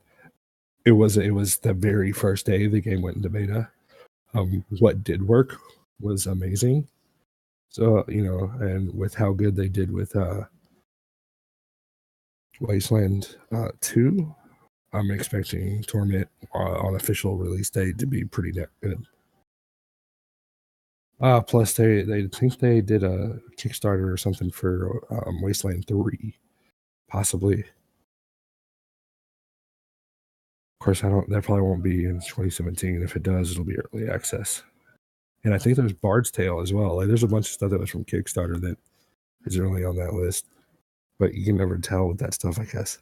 it was the very first day the game went into beta. What did work was amazing. So and with how good they did with Wasteland 2, I'm expecting Torment on official release date to be pretty good. Plus they think they did a Kickstarter or something for Wasteland 3, possibly. Of course, I don't. That probably won't be in 2017. If it does, it'll be early access. And I think there's Bard's Tale as well. Like, there's a bunch of stuff that was from Kickstarter that is early on that list, but you can never tell with that stuff, I guess.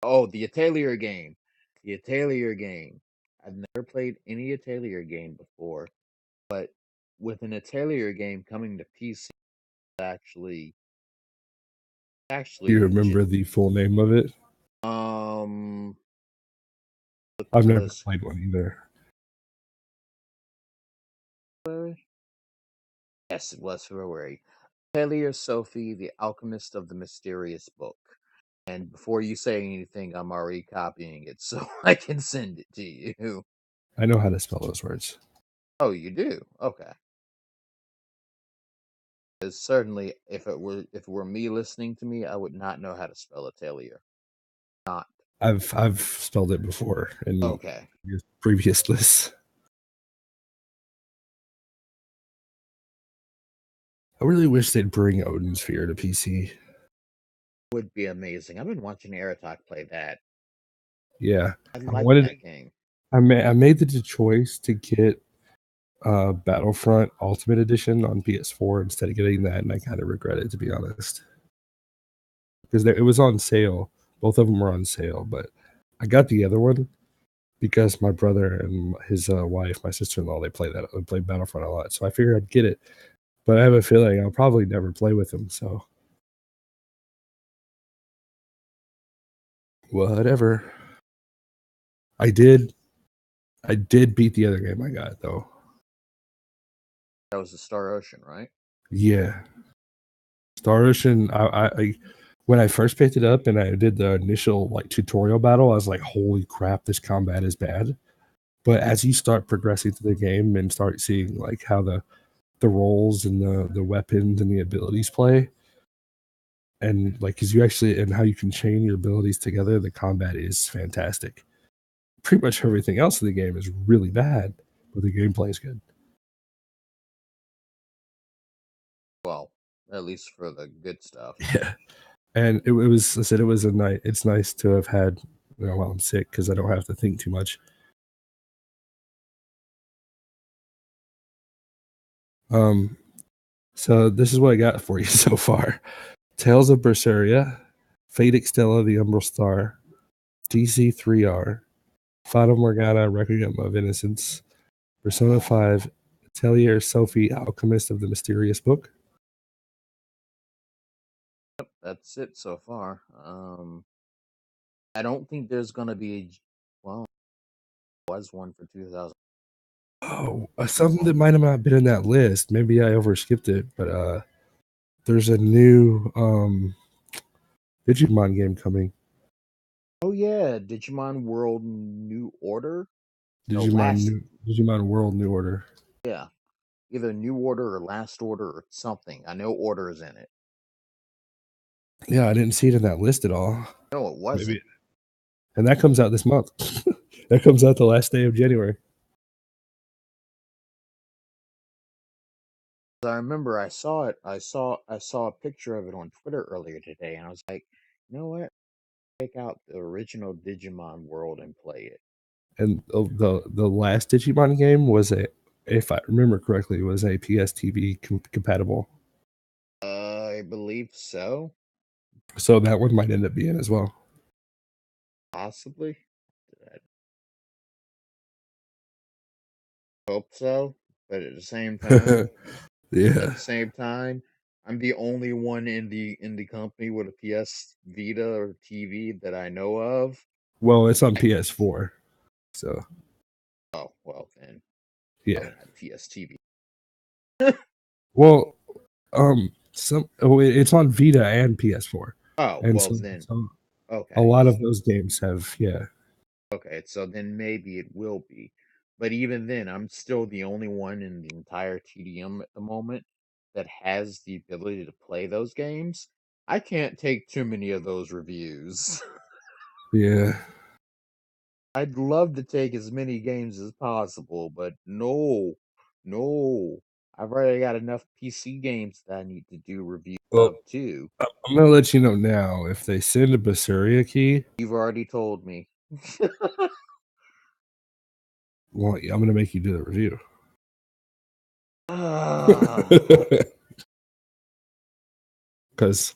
Oh, the Atelier game. The Atelier game. I've never played any Atelier game before, but with an Atelier game coming to PC, actually, Do you legit. remember the full name of it? Um, I've never Bliss. played one either. Yes, it was February. Atelier Sophie, the Alchemist of the Mysterious Book. And before you say anything, I'm already copying it so I can send it to you. I know how to spell those words. Oh, you do? Okay. Because certainly, if it were me listening to me, I would not know how to spell Atelier. Not. I've spelled it before in Okay. previous lists. I really wish they'd bring Odin Sphere to PC. Would be amazing. I've been watching Aratok play that. Yeah, I I like wanted. that game. I made the choice to get Battlefront Ultimate Edition on PS4 instead of getting that, and I kind of regret it, to be honest, because it was on sale. Both of them were on sale, but I got the other one because my brother and his wife, my sister-in-law, they play Battlefront a lot, so I figured I'd get it. But I have a feeling I'll probably never play with them, so whatever. I did beat the other game I got though. That was the Star Ocean, right? Yeah, Star Ocean. When I first picked it up and I did the initial like tutorial battle, I was like, "Holy crap, this combat is bad." But as you start progressing through the game and start seeing like how the roles and the weapons and the abilities play, and like because you actually and how you can chain your abilities together, the combat is fantastic. Pretty much everything else in the game is really bad, but the gameplay is good. Well, at least for the good stuff. Yeah, and it was. I said it was a night. It's nice to have had while I'm sick because I don't have to think too much. Um, so this is what I got for you so far: Tales of Berseria, Fate Extella, the Umbral Star, DC3R, Fata Morgana, Requiem of Innocence, Persona 5, Atelier Sophie, Alchemist of the Mysterious Book. Yep, that's it so far. I don't think there's gonna be well, there was one for 2000. Oh, something that might have not been in that list. Maybe I overskipped it, but there's a new Digimon game coming. Oh yeah, Digimon World New Order. No, Digimon last. New Digimon World New Order. Yeah, either New Order or Last Order or something. I know Order is in it. Yeah, I didn't see it in that list at all. No, it Maybe, wasn't. and that comes out this month. That comes out the last day of January. I remember I saw it. I saw a picture of it on Twitter earlier today, and I was like, you know what? Check out the original Digimon World and play it. And the last Digimon game was if I remember correctly, was a PSTV compatible. I believe so, So that one might end up being as well. possibly. I hope so, but at the same time, Yeah. I'm the only one in the company with a PS Vita or TV that I know of. Well, it's on I, PS4. So oh well, then yeah. I'm not PS TV. Well, it's on Vita and PS4, Oh and well, so, then so a okay. lot of those games have Okay, so then maybe it will be. But even then, I'm still the only one in the entire TDM at the moment that has the ability to play those games. I can't take too many of those reviews. yeah. I'd love to take as many games as possible, but no, no. I've already got enough PC games that I need to do reviews Well, of too. I'm gonna let you know now if they send a Basuria key. You've already told me. Well, I'm gonna make you do the review. Ah, Because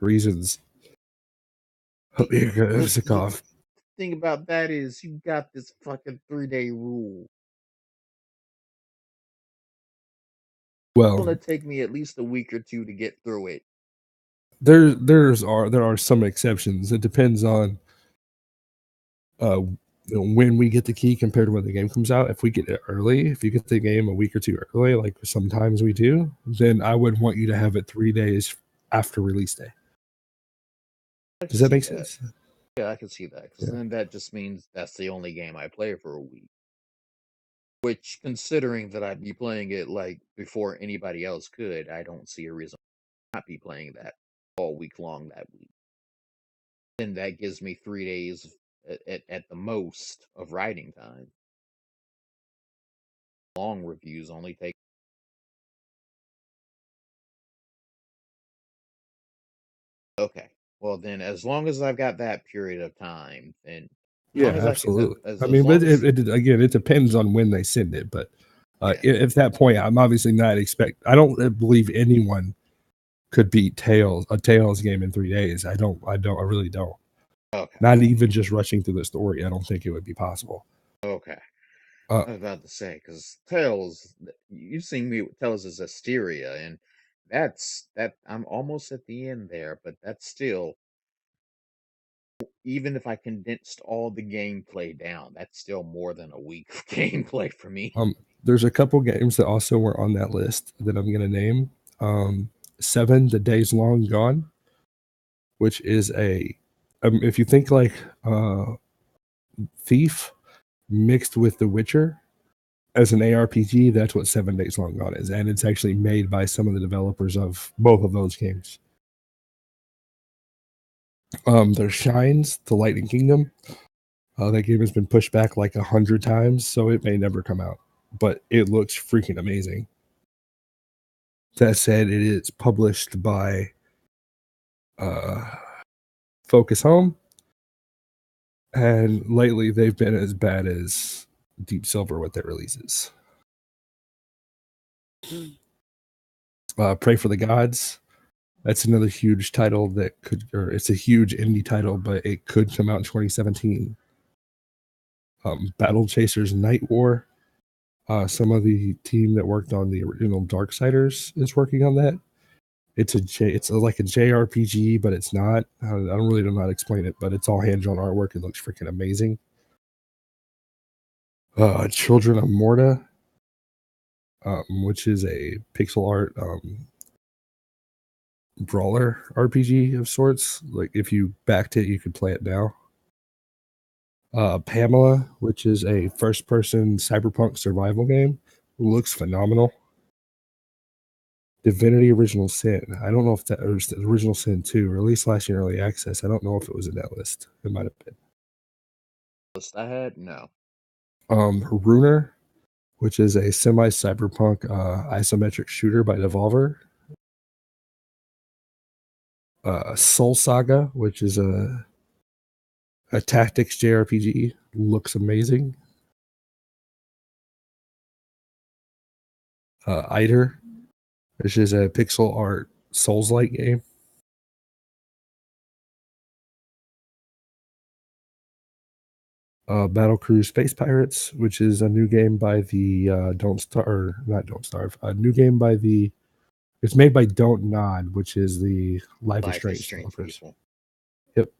reasons. Oh, yeah, But it's a the cough. thing about that is you got this fucking 3-day rule. It's Well, gonna take me at least a week or two to get through it. there are some exceptions. It depends on uh when we get the key compared to when the game comes out. If we get it early, if you get the game a week or two early, like sometimes we do, then I would want you to have it 3 days after release day. I can Does that see make that. sense? Yeah, I can see that because Yeah. then that just means that's the only game I play for a week. Which, considering that I'd be playing it like before anybody else could, I don't see a reason to not be playing that all week long that week. Then that gives me 3 days at the most of writing time. Long reviews only take. Okay. Well, then, as long as I've got that period of time, then as Yeah, long as I can, absolutely. I as mean, but long as again, it depends on when they send it. But yeah, at that point, I'm obviously not expect. I don't believe anyone could beat a Tales game in 3 days. I really don't. okay, Not even just rushing through the story. I don't think it would be possible. okay. Uh, I was about to say because Tails, you've seen me with Tails as Asteria, and that I'm almost at the end there, but that's still, even if I condensed all the gameplay down, that's still more than a week of gameplay for me. there's a couple games that also were on that list that I'm going to name. Um, Seven, The Days Long Gone, which is if you think like Thief mixed with The Witcher as an ARPG, that's what 7 Days Long Gone is, and it's actually made by some of the developers of both of those games. There's Shines, The Lightning Kingdom. That game has been pushed back like 100 times, so it may never come out, but it looks freaking amazing. That said, it is published by uh, Focus Home, and lately they've been as bad as Deep Silver with their releases. Pray for the Gods. That's another huge title that could, or it's a huge indie title, but it could come out in 2017. Battle Chasers Night War. Some of the team that worked on the original Darksiders is working on that. It's like a JRPG, but it's not. I don't really know how to explain it, but it's all hand-drawn artwork. It looks freaking amazing. Children of Morta, which is a pixel art brawler RPG of sorts. Like if you backed it, you could play it now. Pamela, which is a first-person cyberpunk survival game, looks phenomenal. Divinity Original Sin. I don't know if that was the Original Sin 2, released last year in early access. I don't know if it was in that list. It might have been. List I had no. Runer, which is a semi-cyberpunk isometric shooter by Devolver. Soul Saga, which is a tactics JRPG, looks amazing. Eider, which is a pixel art Souls-like game. Battle Cruise Space Pirates, which is a new game by the Don't Starve, or not Don't Starve, a new game by the, it's made by Don't Nod, which is the Life is Life is Strange Strange developers. people. Yep.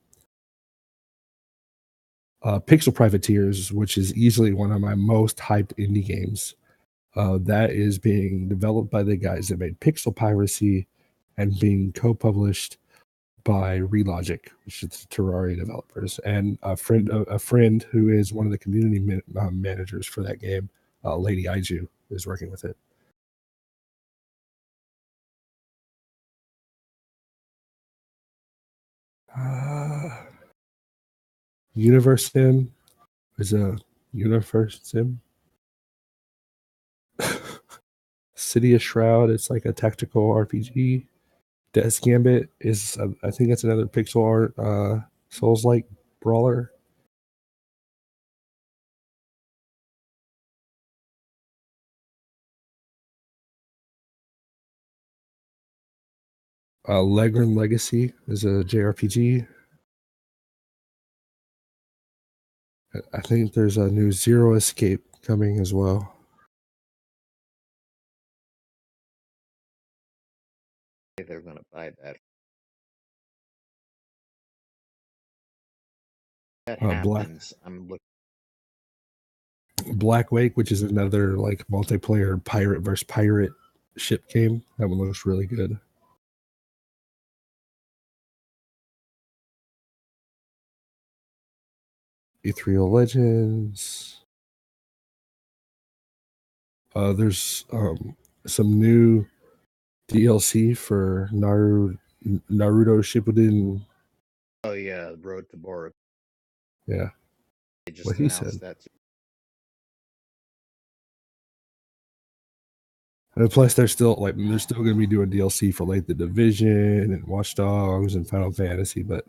Pixel Privateers, which is easily one of my most hyped indie games. That is being developed by the guys that made Pixel Piracy and being co-published by Relogic, which is the Terraria developers, and a friend who is one of the community managers for that game, Lady Aiju, is working with it. Uh, Universe Sim is a Universe Sim. City of Shroud, it's like a tactical RPG. Death Gambit is, I think it's another pixel art Souls-like brawler. Legend Legacy is a JRPG. I think there's a new Zero Escape coming as well. They're gonna buy that. That Black happens. I'm looking. Black Wake, which is another like multiplayer pirate versus pirate ship game. That one looks really good. Ethereal Legends. There's some new DLC for Naruto Shippuden. Oh yeah, Road to Boruto. Yeah, They just what he said. announced that too. And plus, they're still going to be doing DLC for like the Division and Watch Dogs and Final Fantasy, but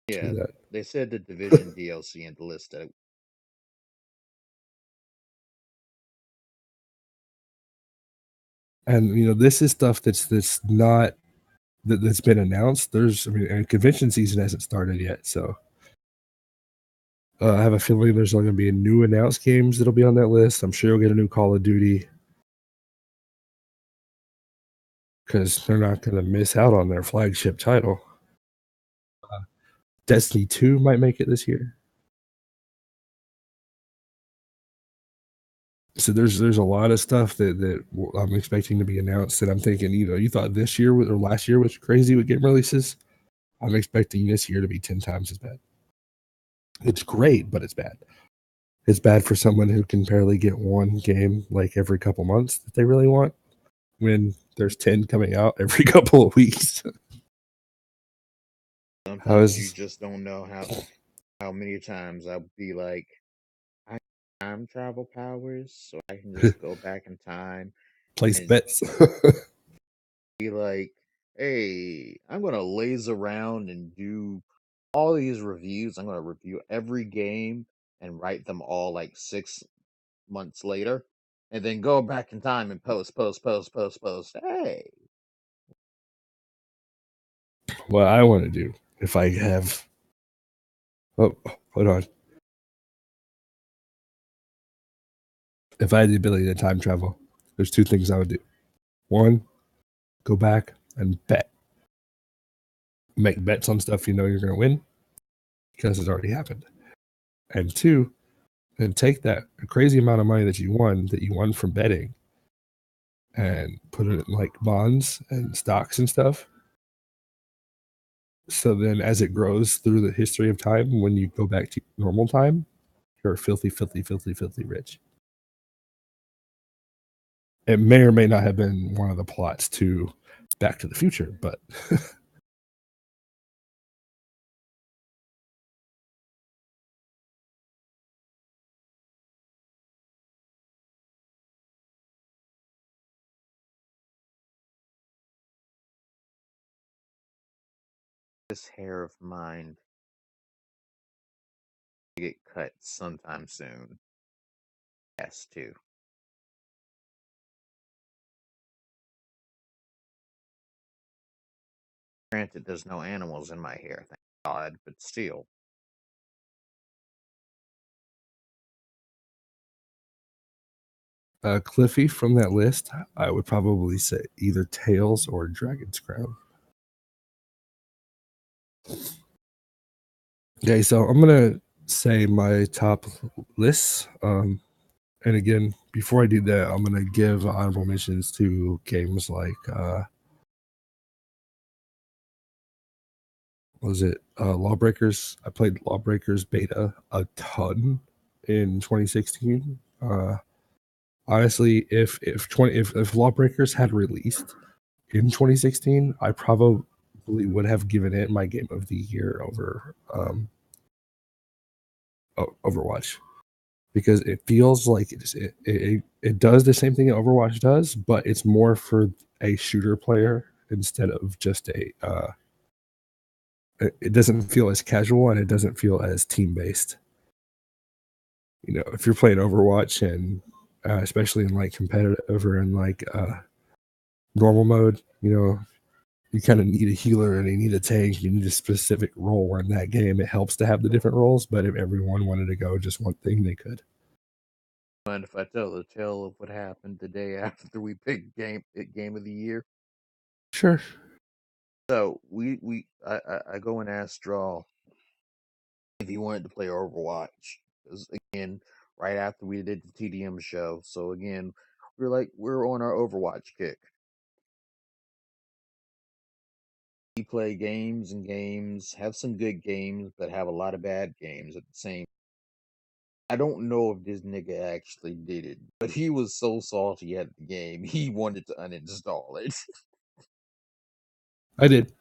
Yeah, that. they said the Division DLC in the list that. And this is stuff that's not that's been announced. And convention season hasn't started yet, so I have a feeling there's going to be new announced games that'll be on that list. I'm sure you'll get a new Call of Duty because they're not going to miss out on their flagship title. Destiny 2 might make it this year. So there's a lot of stuff that I'm expecting to be announced, and I'm thinking, you thought this year or last year was crazy with game releases. I'm expecting this year to be 10 times as bad. It's great, but it's bad. It's bad for someone who can barely get one game like every couple months that they really want, when there's 10 coming out every couple of weeks. Sometimes you just don't know how many times I'll be like, I have time travel powers, so I can just go back in time place and bets? be like, hey, I'm gonna laze around and do all these reviews. I'm gonna review every game and write them all like 6 months later, and then go back in time and post. Hey, What I want to do if I have. Oh, hold on. If I had the ability to time travel, there's two things I would do. One, go back and bet. Make bets on stuff you know you're going to win because it's already happened. And two, then take that crazy amount of money that you won from betting, and put it in like bonds and stocks and stuff. So then as it grows through the history of time, when you go back to normal time, you're filthy, filthy, filthy, filthy rich. It may or may not have been one of the plots to Back to the Future, but this hair of mine will get cut sometime soon. Has to. Granted, there's no animals in my hair, thank God, but still. Cliffy from that list, I would probably say either Tails or Dragon's Crown. Okay, so I'm gonna say my top lists. And again, before I do that, I'm gonna give honorable mentions to games like Lawbreakers. I played Lawbreakers beta a ton in 2016. Honestly, if Lawbreakers had released in 2016, I probably would have given it my game of the year over Overwatch, because it feels like it does the same thing that Overwatch does, but it's more for a shooter player instead of just a. It doesn't feel as casual, and it doesn't feel as team based. If you're playing Overwatch, and especially in like competitive or in like normal mode, you kind of need a healer and you need a tank. You need a specific role in that game. It helps to have the different roles, but if everyone wanted to go just one thing, they could. Mind if I tell the tale of what happened the day after we picked game of the year? Sure. So I go and ask Draw if he wanted to play Overwatch. Because again, right after we did the TDM show, so again, we're on our Overwatch kick. We play games and games, have some good games, but have a lot of bad games at the same. I don't know if this nigga actually did it, but he was so salty at the game, he wanted to uninstall it. I did.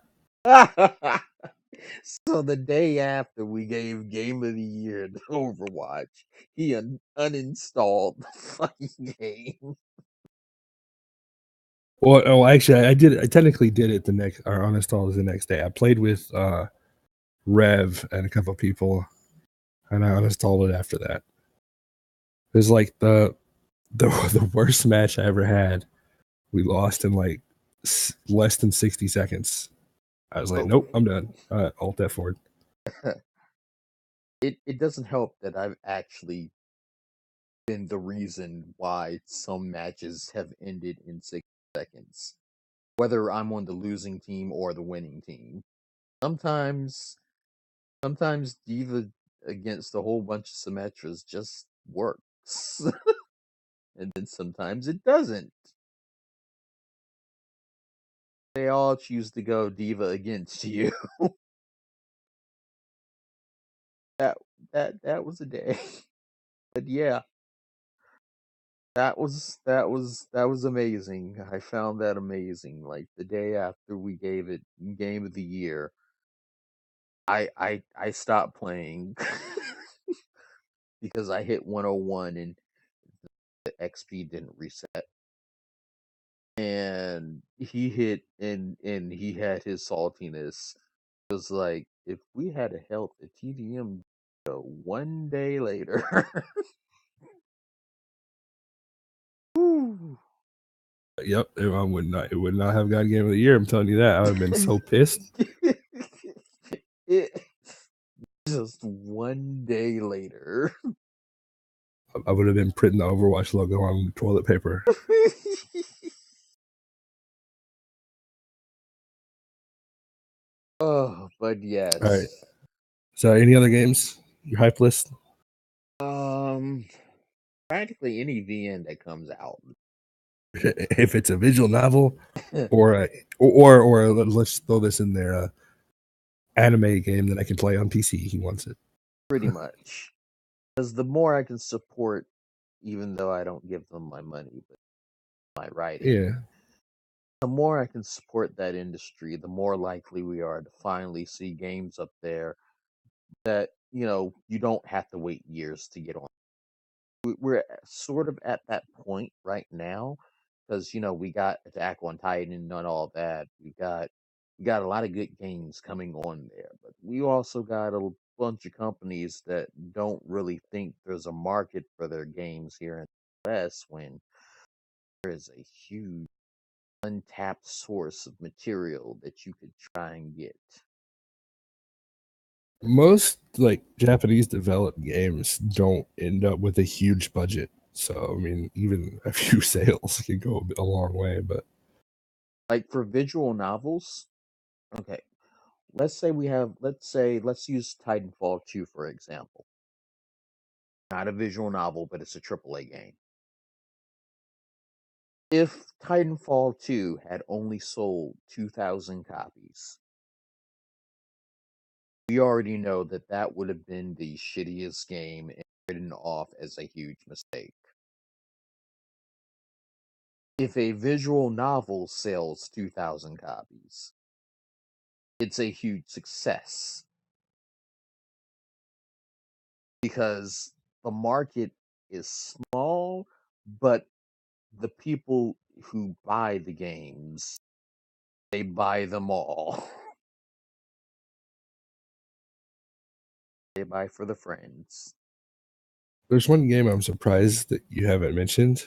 So the day after we gave Game of the Year to Overwatch, he uninstalled the fucking game. Well, oh, actually, I did. I technically did it the next, or uninstalled it the next day. I played with Rev and a couple of people, and I uninstalled it after that. It was like the worst match I ever had. We lost in like less than 60 seconds. I was like, Oh, nope, I'm done. Alt F4. it doesn't help that I've actually been the reason why some matches have ended in 6 seconds, whether I'm on the losing team or the winning team. Sometimes, sometimes Diva against a whole bunch of Symmetras just works, and then sometimes it doesn't. They all choose to go Diva against you. that that was a day. But yeah, that was amazing. I found that amazing. Like the day after we gave it Game of the Year, I stopped playing because I hit 101 and the XP didn't reset. And he hit and he had his saltiness. It was like if we had a health at TDM one day later. Whew. Yep, I would not. It would not have gotten Game of the Year. I'm telling you that. I would have been so pissed. It just one day later. I would have been printing the Overwatch logo on toilet paper. Oh, but All right. yes. So, any other games? Your hype list? Um, practically any VN that comes out. If it's a visual novel, or let's throw this in there, anime game that I can play on PC. He wants it. Pretty much. Because the more I can support, even though I don't give them my money, but my writing, Yeah. the more I can support that industry, the more likely we are to finally see games up there that, you don't have to wait years to get on. We're sort of at that point right now because we got Attack on Titan and all that. We got a lot of good games coming on there, but we also got a bunch of companies that don't really think there's a market for their games here in the US when there is a huge untapped source of material that you could try and get. Most like Japanese developed games don't end up with a huge budget. So I mean, even a few sales can go a long way. But Like for visual novels, okay, let's use Titanfall 2 for example. Not a visual novel, but it's a AAA game. If Titanfall 2 had only sold 2,000 copies, we already know that that would have been the shittiest game and written off as a huge mistake. If a visual novel sells 2,000 copies, it's a huge success because the market is small, but the people who buy the games, they buy them all. They buy for the friends. there's one game I'm surprised that you haven't mentioned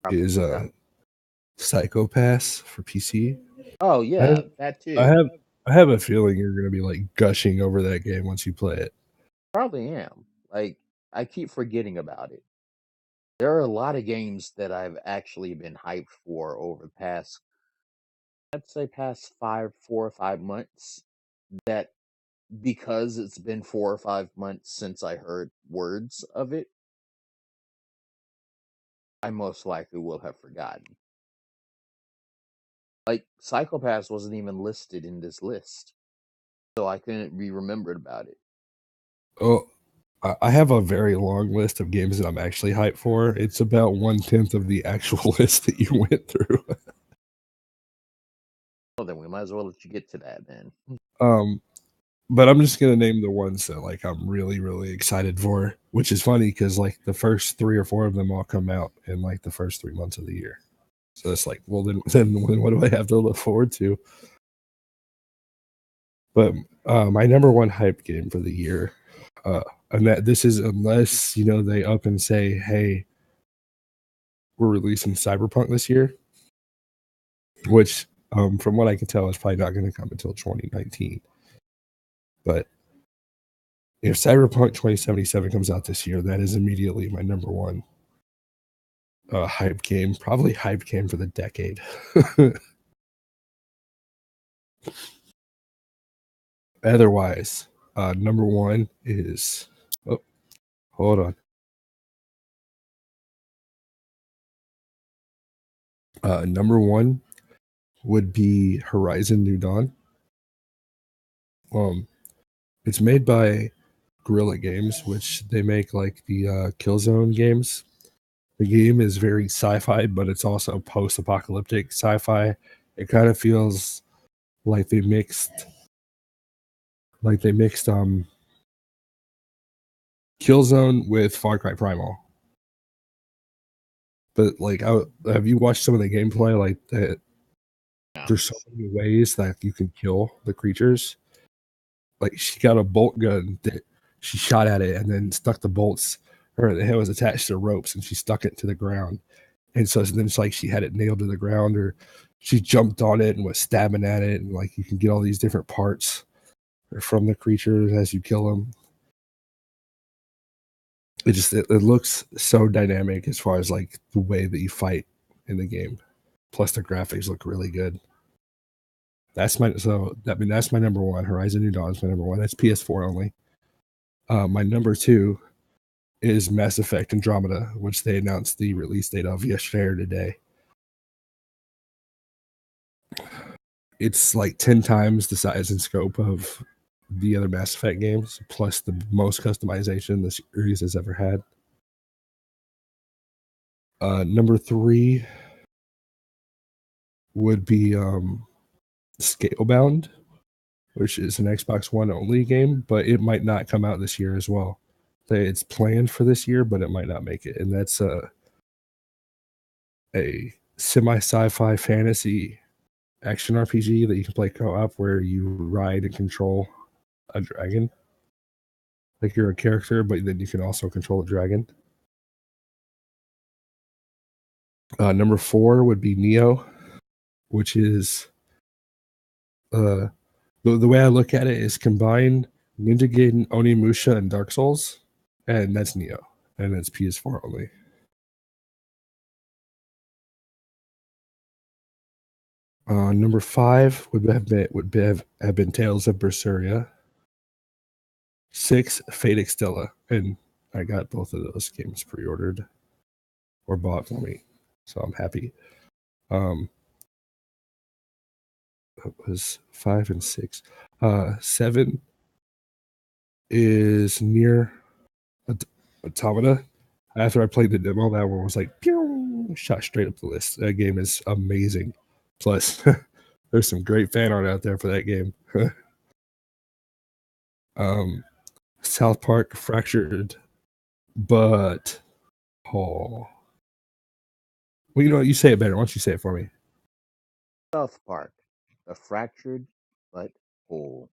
Probably is not. Psycho Pass for PC. Oh I yeah, that I too. have I have a feeling you're gonna be like gushing over that game once you play it. Probably am. Like I keep forgetting about it. There are a lot of games that I've actually been hyped for over the past, I'd say past 4 or 5 months. That because it's been 4 or 5 months since I heard words of it, I most likely will have forgotten. Like Psychopaths wasn't even listed in this list, so I couldn't be remembered about it. Oh, I have a very long list of games that I'm actually hyped for. It's about 1/10 of the actual list that you went through. Well, then we might as well let you get to that then. Um, but I'm just gonna name the ones that like I'm really, really excited for, which is funny because like the first 3 or 4 of them all come out in like the first 3 months of the year. So it's like, well, then what do I have to look forward to? But my number one hype game for the year, uh, and that this is unless they up and say, hey, we're releasing Cyberpunk this year, which from what I can tell is probably not going to come until 2019. But if Cyberpunk 2077 comes out this year, that is immediately my number one hype game, probably hype game for the decade. Otherwise, number one is, oh, hold on. Number one would be Horizon New Dawn. Um, it's made by Guerrilla Games, which they make like the Killzone games. The game is very sci-fi, but it's also post-apocalyptic sci-fi. It kind of feels like they mixed Killzone with Far Cry Primal. But like, have you watched some of the gameplay? Like, Yeah. there's so many ways that you can kill the creatures. Like, she got a bolt gun that she shot at it and then stuck the bolts. Or the head was attached to ropes, and she stuck it to the ground. And so then it's like she had it nailed to the ground, or she jumped on it and was stabbing at it, and like you can get all these different parts from the creatures as you kill them. It looks so dynamic as far as like the way that you fight in the game. Plus the graphics look really good. That's my number one. Horizon New Dawn is my number one. That's PS4 only. My number two is Mass Effect Andromeda, which they announced the release date of yesterday or today. It's like 10 times the size and scope of the other Mass Effect games, plus the most customization the series has ever had. Number three would be Scalebound, which is an Xbox One only game, but it might not come out this year as well. It's planned for this year, but it might not make it. And that's a semi sci-fi fantasy action RPG that you can play co-op where you ride and control a dragon. Like you're a character, but then you can also control a dragon. Number four would be Neo, which is uh, the way I look at it is combine Ninja Gaiden, Onimusha, and Dark Souls, and that's Neo, and it's PS4 only. Number five would have been Tales of Berseria. 6, Fate Extella, and I got both of those games pre-ordered or bought for me, so I'm happy. It was 5 and 6. 7 is Near Automata. After I played the demo, that one was like pew, shot straight up the list. That game is amazing. Plus, there's some great fan art out there for that game. um, South Park Fractured, but oh, well, you know what? You say it better. Why don't you say it for me? South Park, a fractured but whole.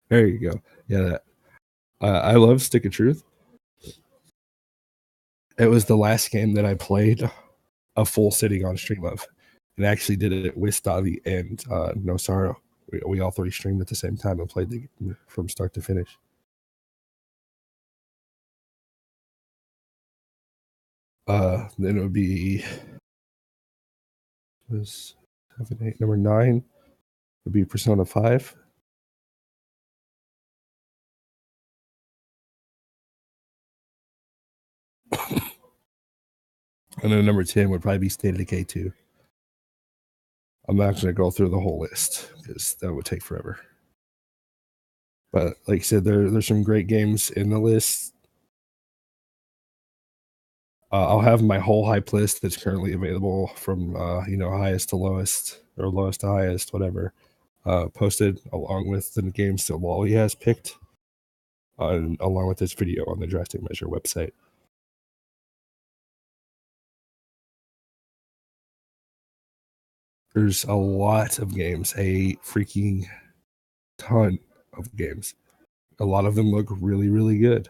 There you go. Yeah, that. I love Stick of Truth. It was the last game that I played a full sitting on stream of. and actually did it with Stavi and No Sorrow. We all three streamed at the same time and played the game from start to finish. Then it would be was 7, 8. Number 9 would be Persona 5. And then number 10 would probably be State of Decay 2. I'm not going to go through the whole list because that would take forever. But like I said, there's some great games in the list. I'll have my whole hype list that's currently available from highest to lowest or lowest to highest, whatever, posted along with the games that Wally has picked, along with this video on the Drastik Measure website. There's a lot of games, a freaking ton of games. A lot of them look really, really good.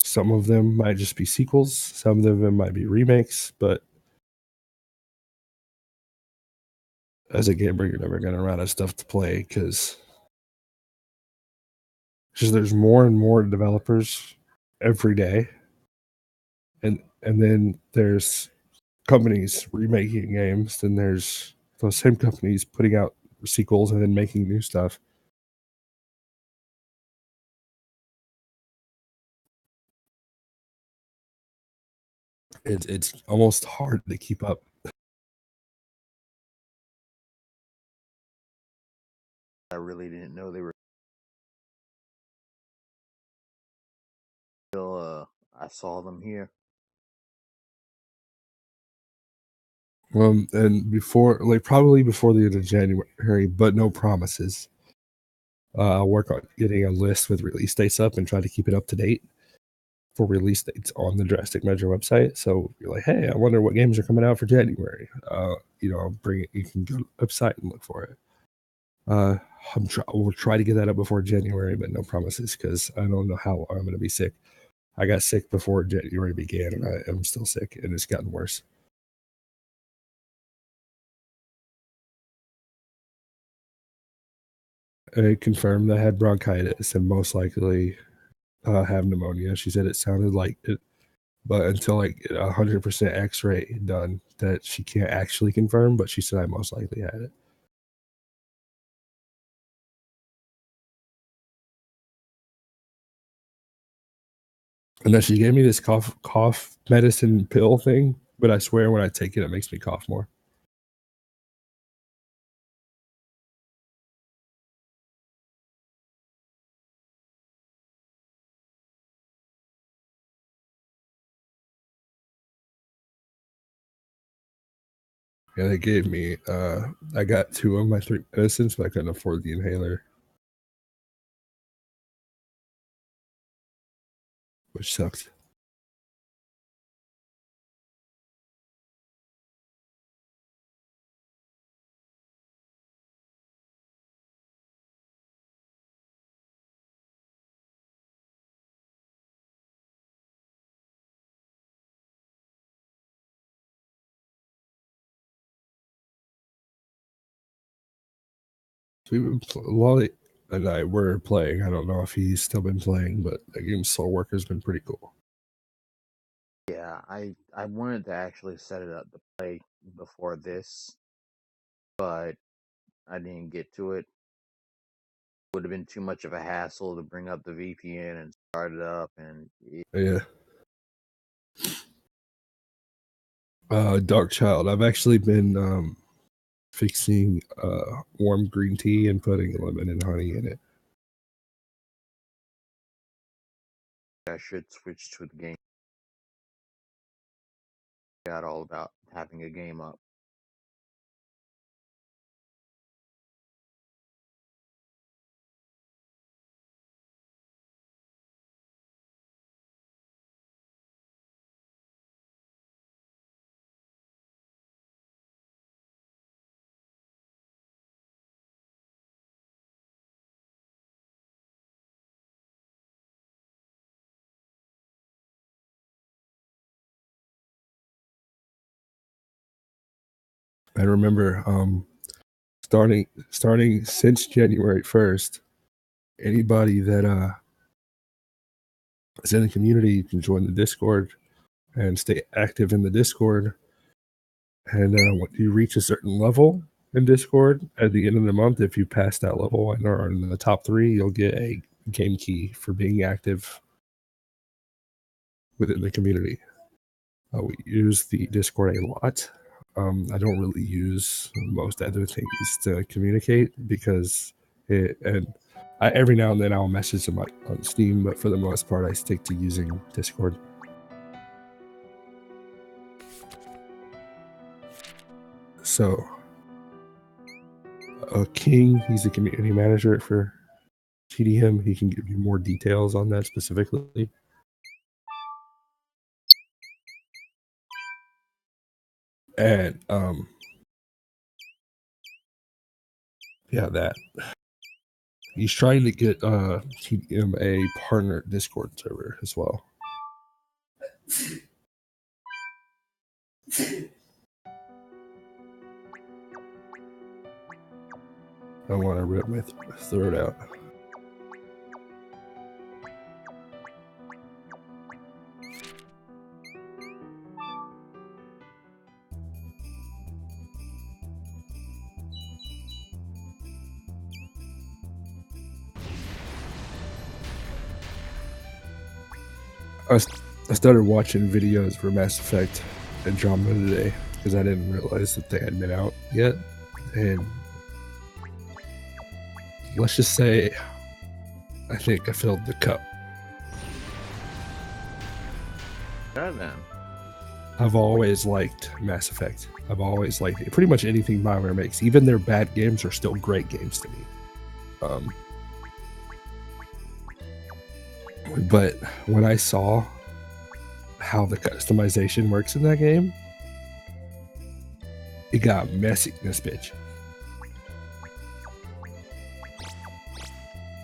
Some of them might just be sequels, some of them might be remakes, but as a gamer, you're never going to run out of stuff to play because there's more and more developers every day, and then there's companies remaking games, then there's those same companies putting out sequels and then making new stuff. It's almost hard to keep up. I really didn't know they were still. I saw them here. And probably before the end of January, but no promises. I'll work on getting a list with release dates up and try to keep it up to date for release dates on the Drastik Measure website. So you're like, hey, I wonder what games are coming out for January. I'll bring it. You can go to the website and look for it. We'll try to get that up before January, but no promises because I don't know how long I'm going to be sick. I got sick before January began, and I am still sick, and it's gotten worse. I confirmed I had bronchitis and most likely have pneumonia. She said it sounded like it, but until like 100% X-ray done, that she can't actually confirm. But she said I most likely had it. And then she gave me this cough medicine pill thing, but I swear when I take it, it makes me cough more. Yeah, they gave me. I got 2 of my 3 medicines, but I couldn't afford the inhaler, which sucked. Lolly and I were playing. I don't know if he's still been playing, but the game Soul Worker's been pretty cool. Yeah, I wanted to actually set it up to play before this, but I didn't get to it. Would have been too much of a hassle to bring up the VPN and start it up, and Yeah. Dark Child. I've actually been fixing warm green tea and putting lemon and honey in it. I should switch to the game. Got all about having a game up. I remember starting since January 1st, anybody that is in the community can join the Discord and stay active in the Discord. And when you reach a certain level in Discord, at the end of the month, if you pass that level and are in the top 3, you'll get a game key for being active within the community. We use the Discord a lot. I don't really use most other things to communicate because every now and then I'll message them on Steam, but for the most part, I stick to using Discord. So, King, he's the community manager for TDM. He can give you more details on that specifically. And yeah, that he's trying to get TDM a partner Discord server as well. I want to rip my throat out. I started watching videos for Mass Effect Andromeda today because I didn't realize that they had been out yet. And let's just say I think I filled the cup. Okay, then. I've always liked Mass Effect. I've always liked it. Pretty much anything BioWare makes. Even their bad games are still great games to me. But when I saw how the customization works in that game, it got messy in this bitch.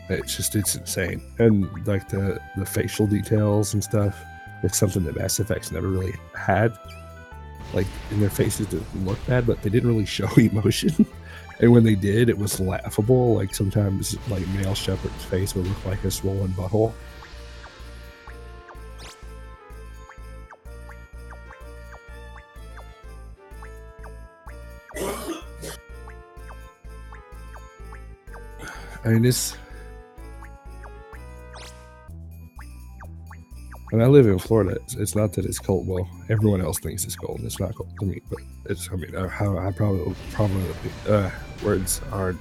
It's insane. And like the facial details and stuff, it's something that Mass Effect's never really had. Like, in their faces didn't look bad, but they didn't really show emotion. And when they did, it was laughable. Like, sometimes like male Shepard's face would look like a swollen butthole. I mean, and I live in Florida. It's not that it's cold. Well, everyone else thinks it's cold. It's not cold to me, but it's. I mean, I probably words are.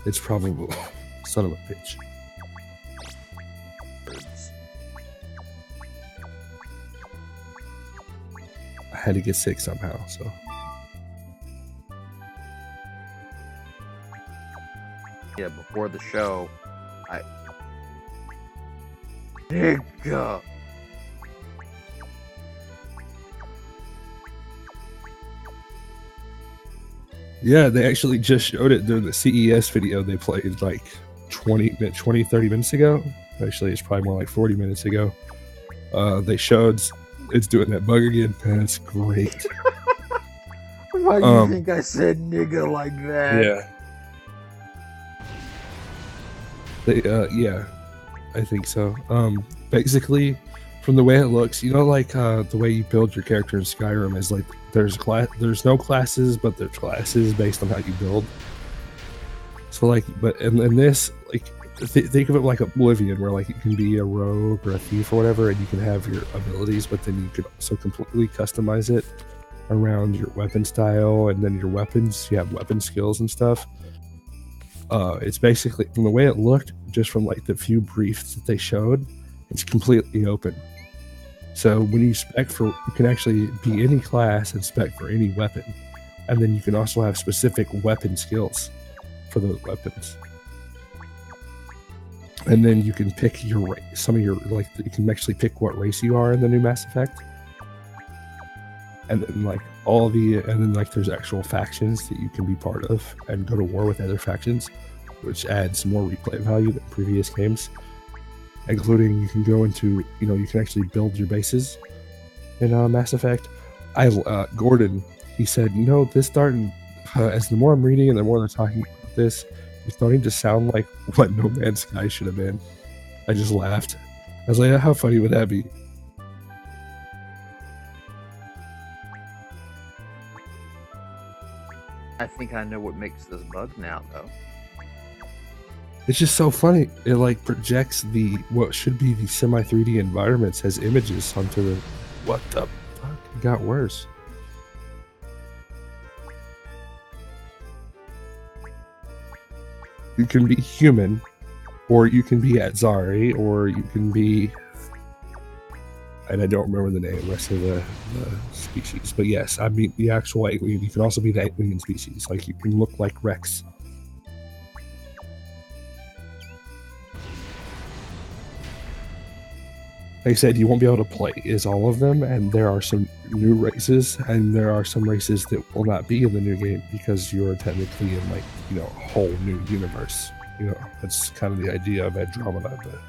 It's probably son of a bitch. I had to get sick somehow, so. Yeah, before the show, Nigga. Yeah, they actually just showed it during the CES video they played like 30 minutes ago. Actually, it's probably more like 40 minutes ago. They showed it's doing that bug again. That's great. Why do you think I said nigga like that? Yeah. Yeah, I think so. Basically, from the way it looks, you know, like the way you build your character in Skyrim is like there's no classes, but there's classes based on how you build. So like, but in this, like, think of it like Oblivion, where like you can be a rogue or a thief or whatever, and you can have your abilities, but then you can also completely customize it around your weapon style, and then your weapons. You have weapon skills and stuff. It's basically, from the way it looked, just from like the few briefs that they showed, it's completely open. So when you spec for, you can actually be any class and spec for any weapon, and then you can also have specific weapon skills for those weapons. And then you can pick your race, like you can actually pick what race you are in the new Mass Effect. And then like there's actual factions that you can be part of and go to war with other factions, which adds more replay value than previous games. Including you can go into, you can actually build your bases in Mass Effect. Gordon, he said, this starting, as the more I'm reading and the more they're talking about this, it's starting to sound like what No Man's Sky should have been. I just laughed. I was like, how funny would that be? I think I know what makes this bug now, though. It's just so funny. It like projects what should be the semi 3D environments as images onto the. What the fuck? It got worse. You can be human, or you can be Atzari, or you can be. And I don't remember the rest of the species. But yes, I mean the actual alien. You can also be the alien species. Like you can look like Rex. They said you won't be able to play as all of them, and there are some new races, and there are some races that will not be in the new game because you're technically in a whole new universe. That's kind of the idea of Andromeda. But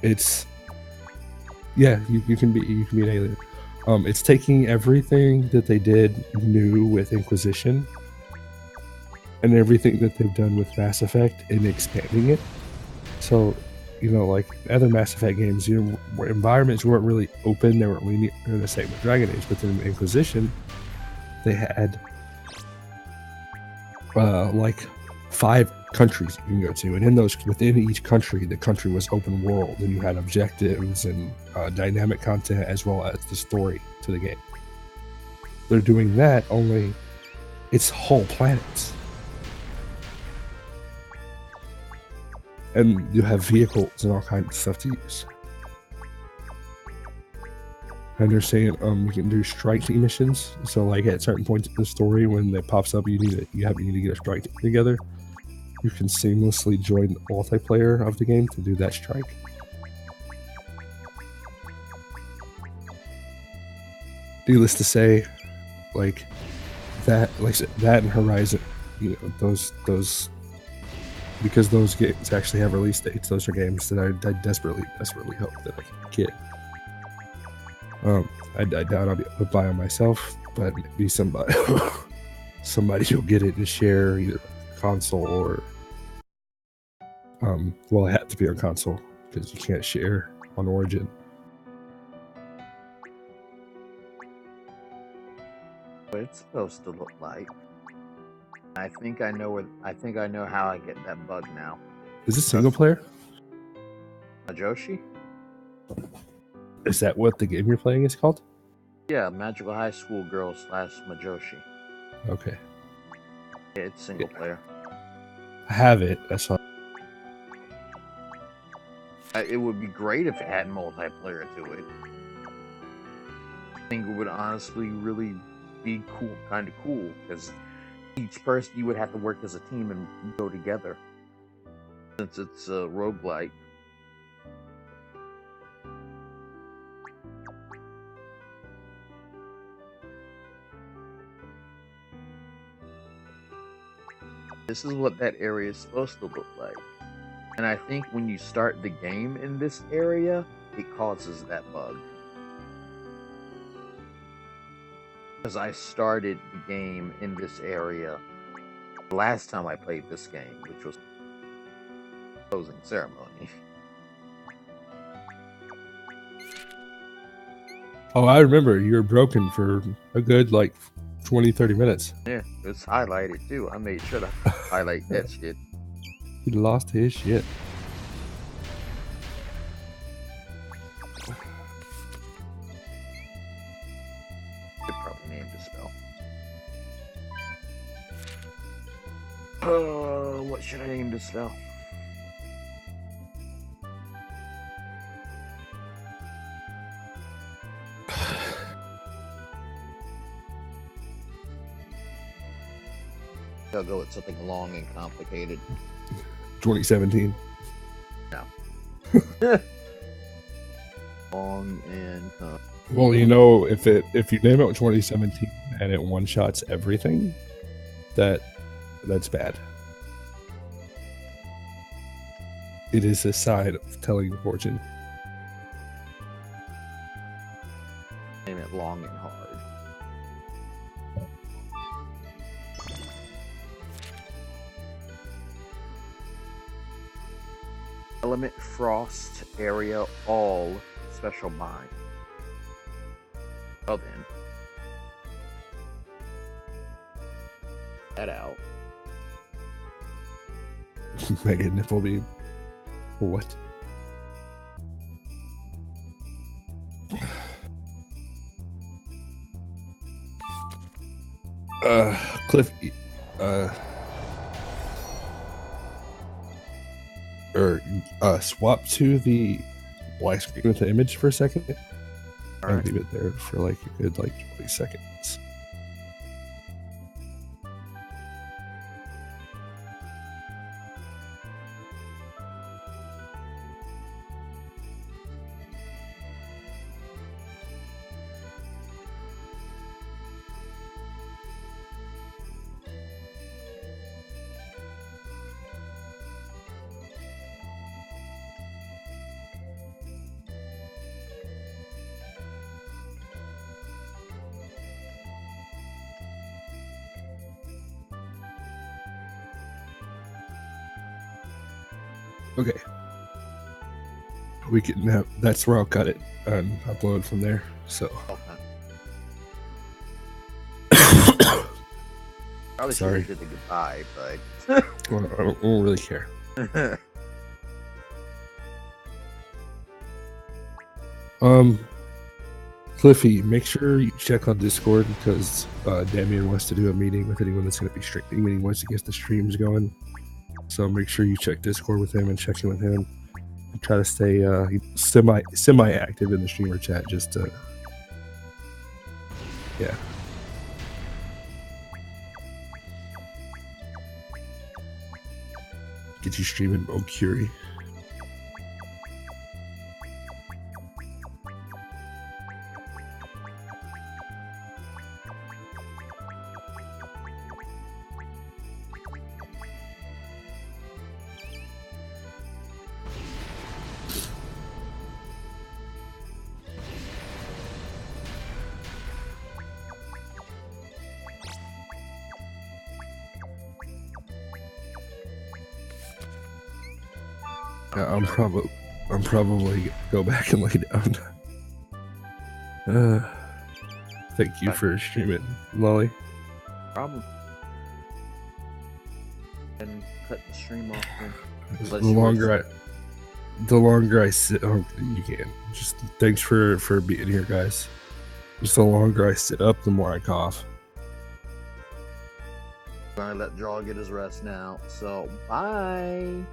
it's you can be an alien. It's taking everything that they did new with Inquisition and everything that they've done with Mass Effect and expanding it. So, like other Mass Effect games, environments weren't really open. They weren't linear. They're the same with Dragon Age, but then Inquisition, they had like 5 countries you can go to, and within each country, the country was open world, and you had objectives and dynamic content as well as the story to the game. They're doing that, only it's whole planets. And you have vehicles and all kinds of stuff to use. And they're saying you can do strike team missions. So like at certain points in the story, when it pops up, you need to get a strike team together. You can seamlessly join the multiplayer of the game to do that strike. Needless to say, like that and Horizon, those. Because those games actually have release dates, those are games that I desperately hope that I can get. I doubt I'll be able to buy them myself, but maybe somebody will get it and share either console or well, it had to be on console because you can't share on Origin. What it's supposed to look like. I think I know how I get that bug now. Is this single player? Majoshi? Is that what the game you're playing is called? Yeah, Magical High School Girl / Majoshi. Okay. Yeah, it's single player. I have it. That's all. It would be great if it had multiplayer to it. I think it would honestly really be kind of cool, because each person, you would have to work as a team and go together, since it's a roguelike. This is what that area is supposed to look like. And I think when you start the game in this area, it causes that bug. Because I started the game in this area the last time I played this game, which was closing ceremony. Oh, I remember you were broken for a good 20-30 minutes. Yeah, it's highlighted too. I made sure to highlight that shit. He lost his shit. Could probably name the spell. What should I name the spell? I'll go with something long and complicated. 2017. No. Long and Well, if you name it 2017 and it one shots everything, that's bad. It is a side of telling the fortune. long and hard. Element Frost area all special bind. Well then. That out. Mega nipple bead. What? Cliff, swap to the black screen with the image for a second. All And right. leave it there for like a good 20 seconds. Okay. We can have, that's where I'll cut it and upload from there. So Probably sorry. should have did the goodbye, Well, I don't really care. but Cliffy, make sure you check on Discord because Damien wants to do a meeting with anyone that's going to be streaming when he wants to get the streams going. So make sure you check Discord with him and check in with him. And try to stay semi active in the streamer chat just to get you streaming mode Curie. Yeah, I'm probably gonna go back and lay down. Thank you for streaming, Lolly. problem. And cut the stream off. The longer I sit, you can. Just thanks for being here, guys. Just the longer I sit up, the more I cough. I'm gonna let Draul get his rest now. So bye.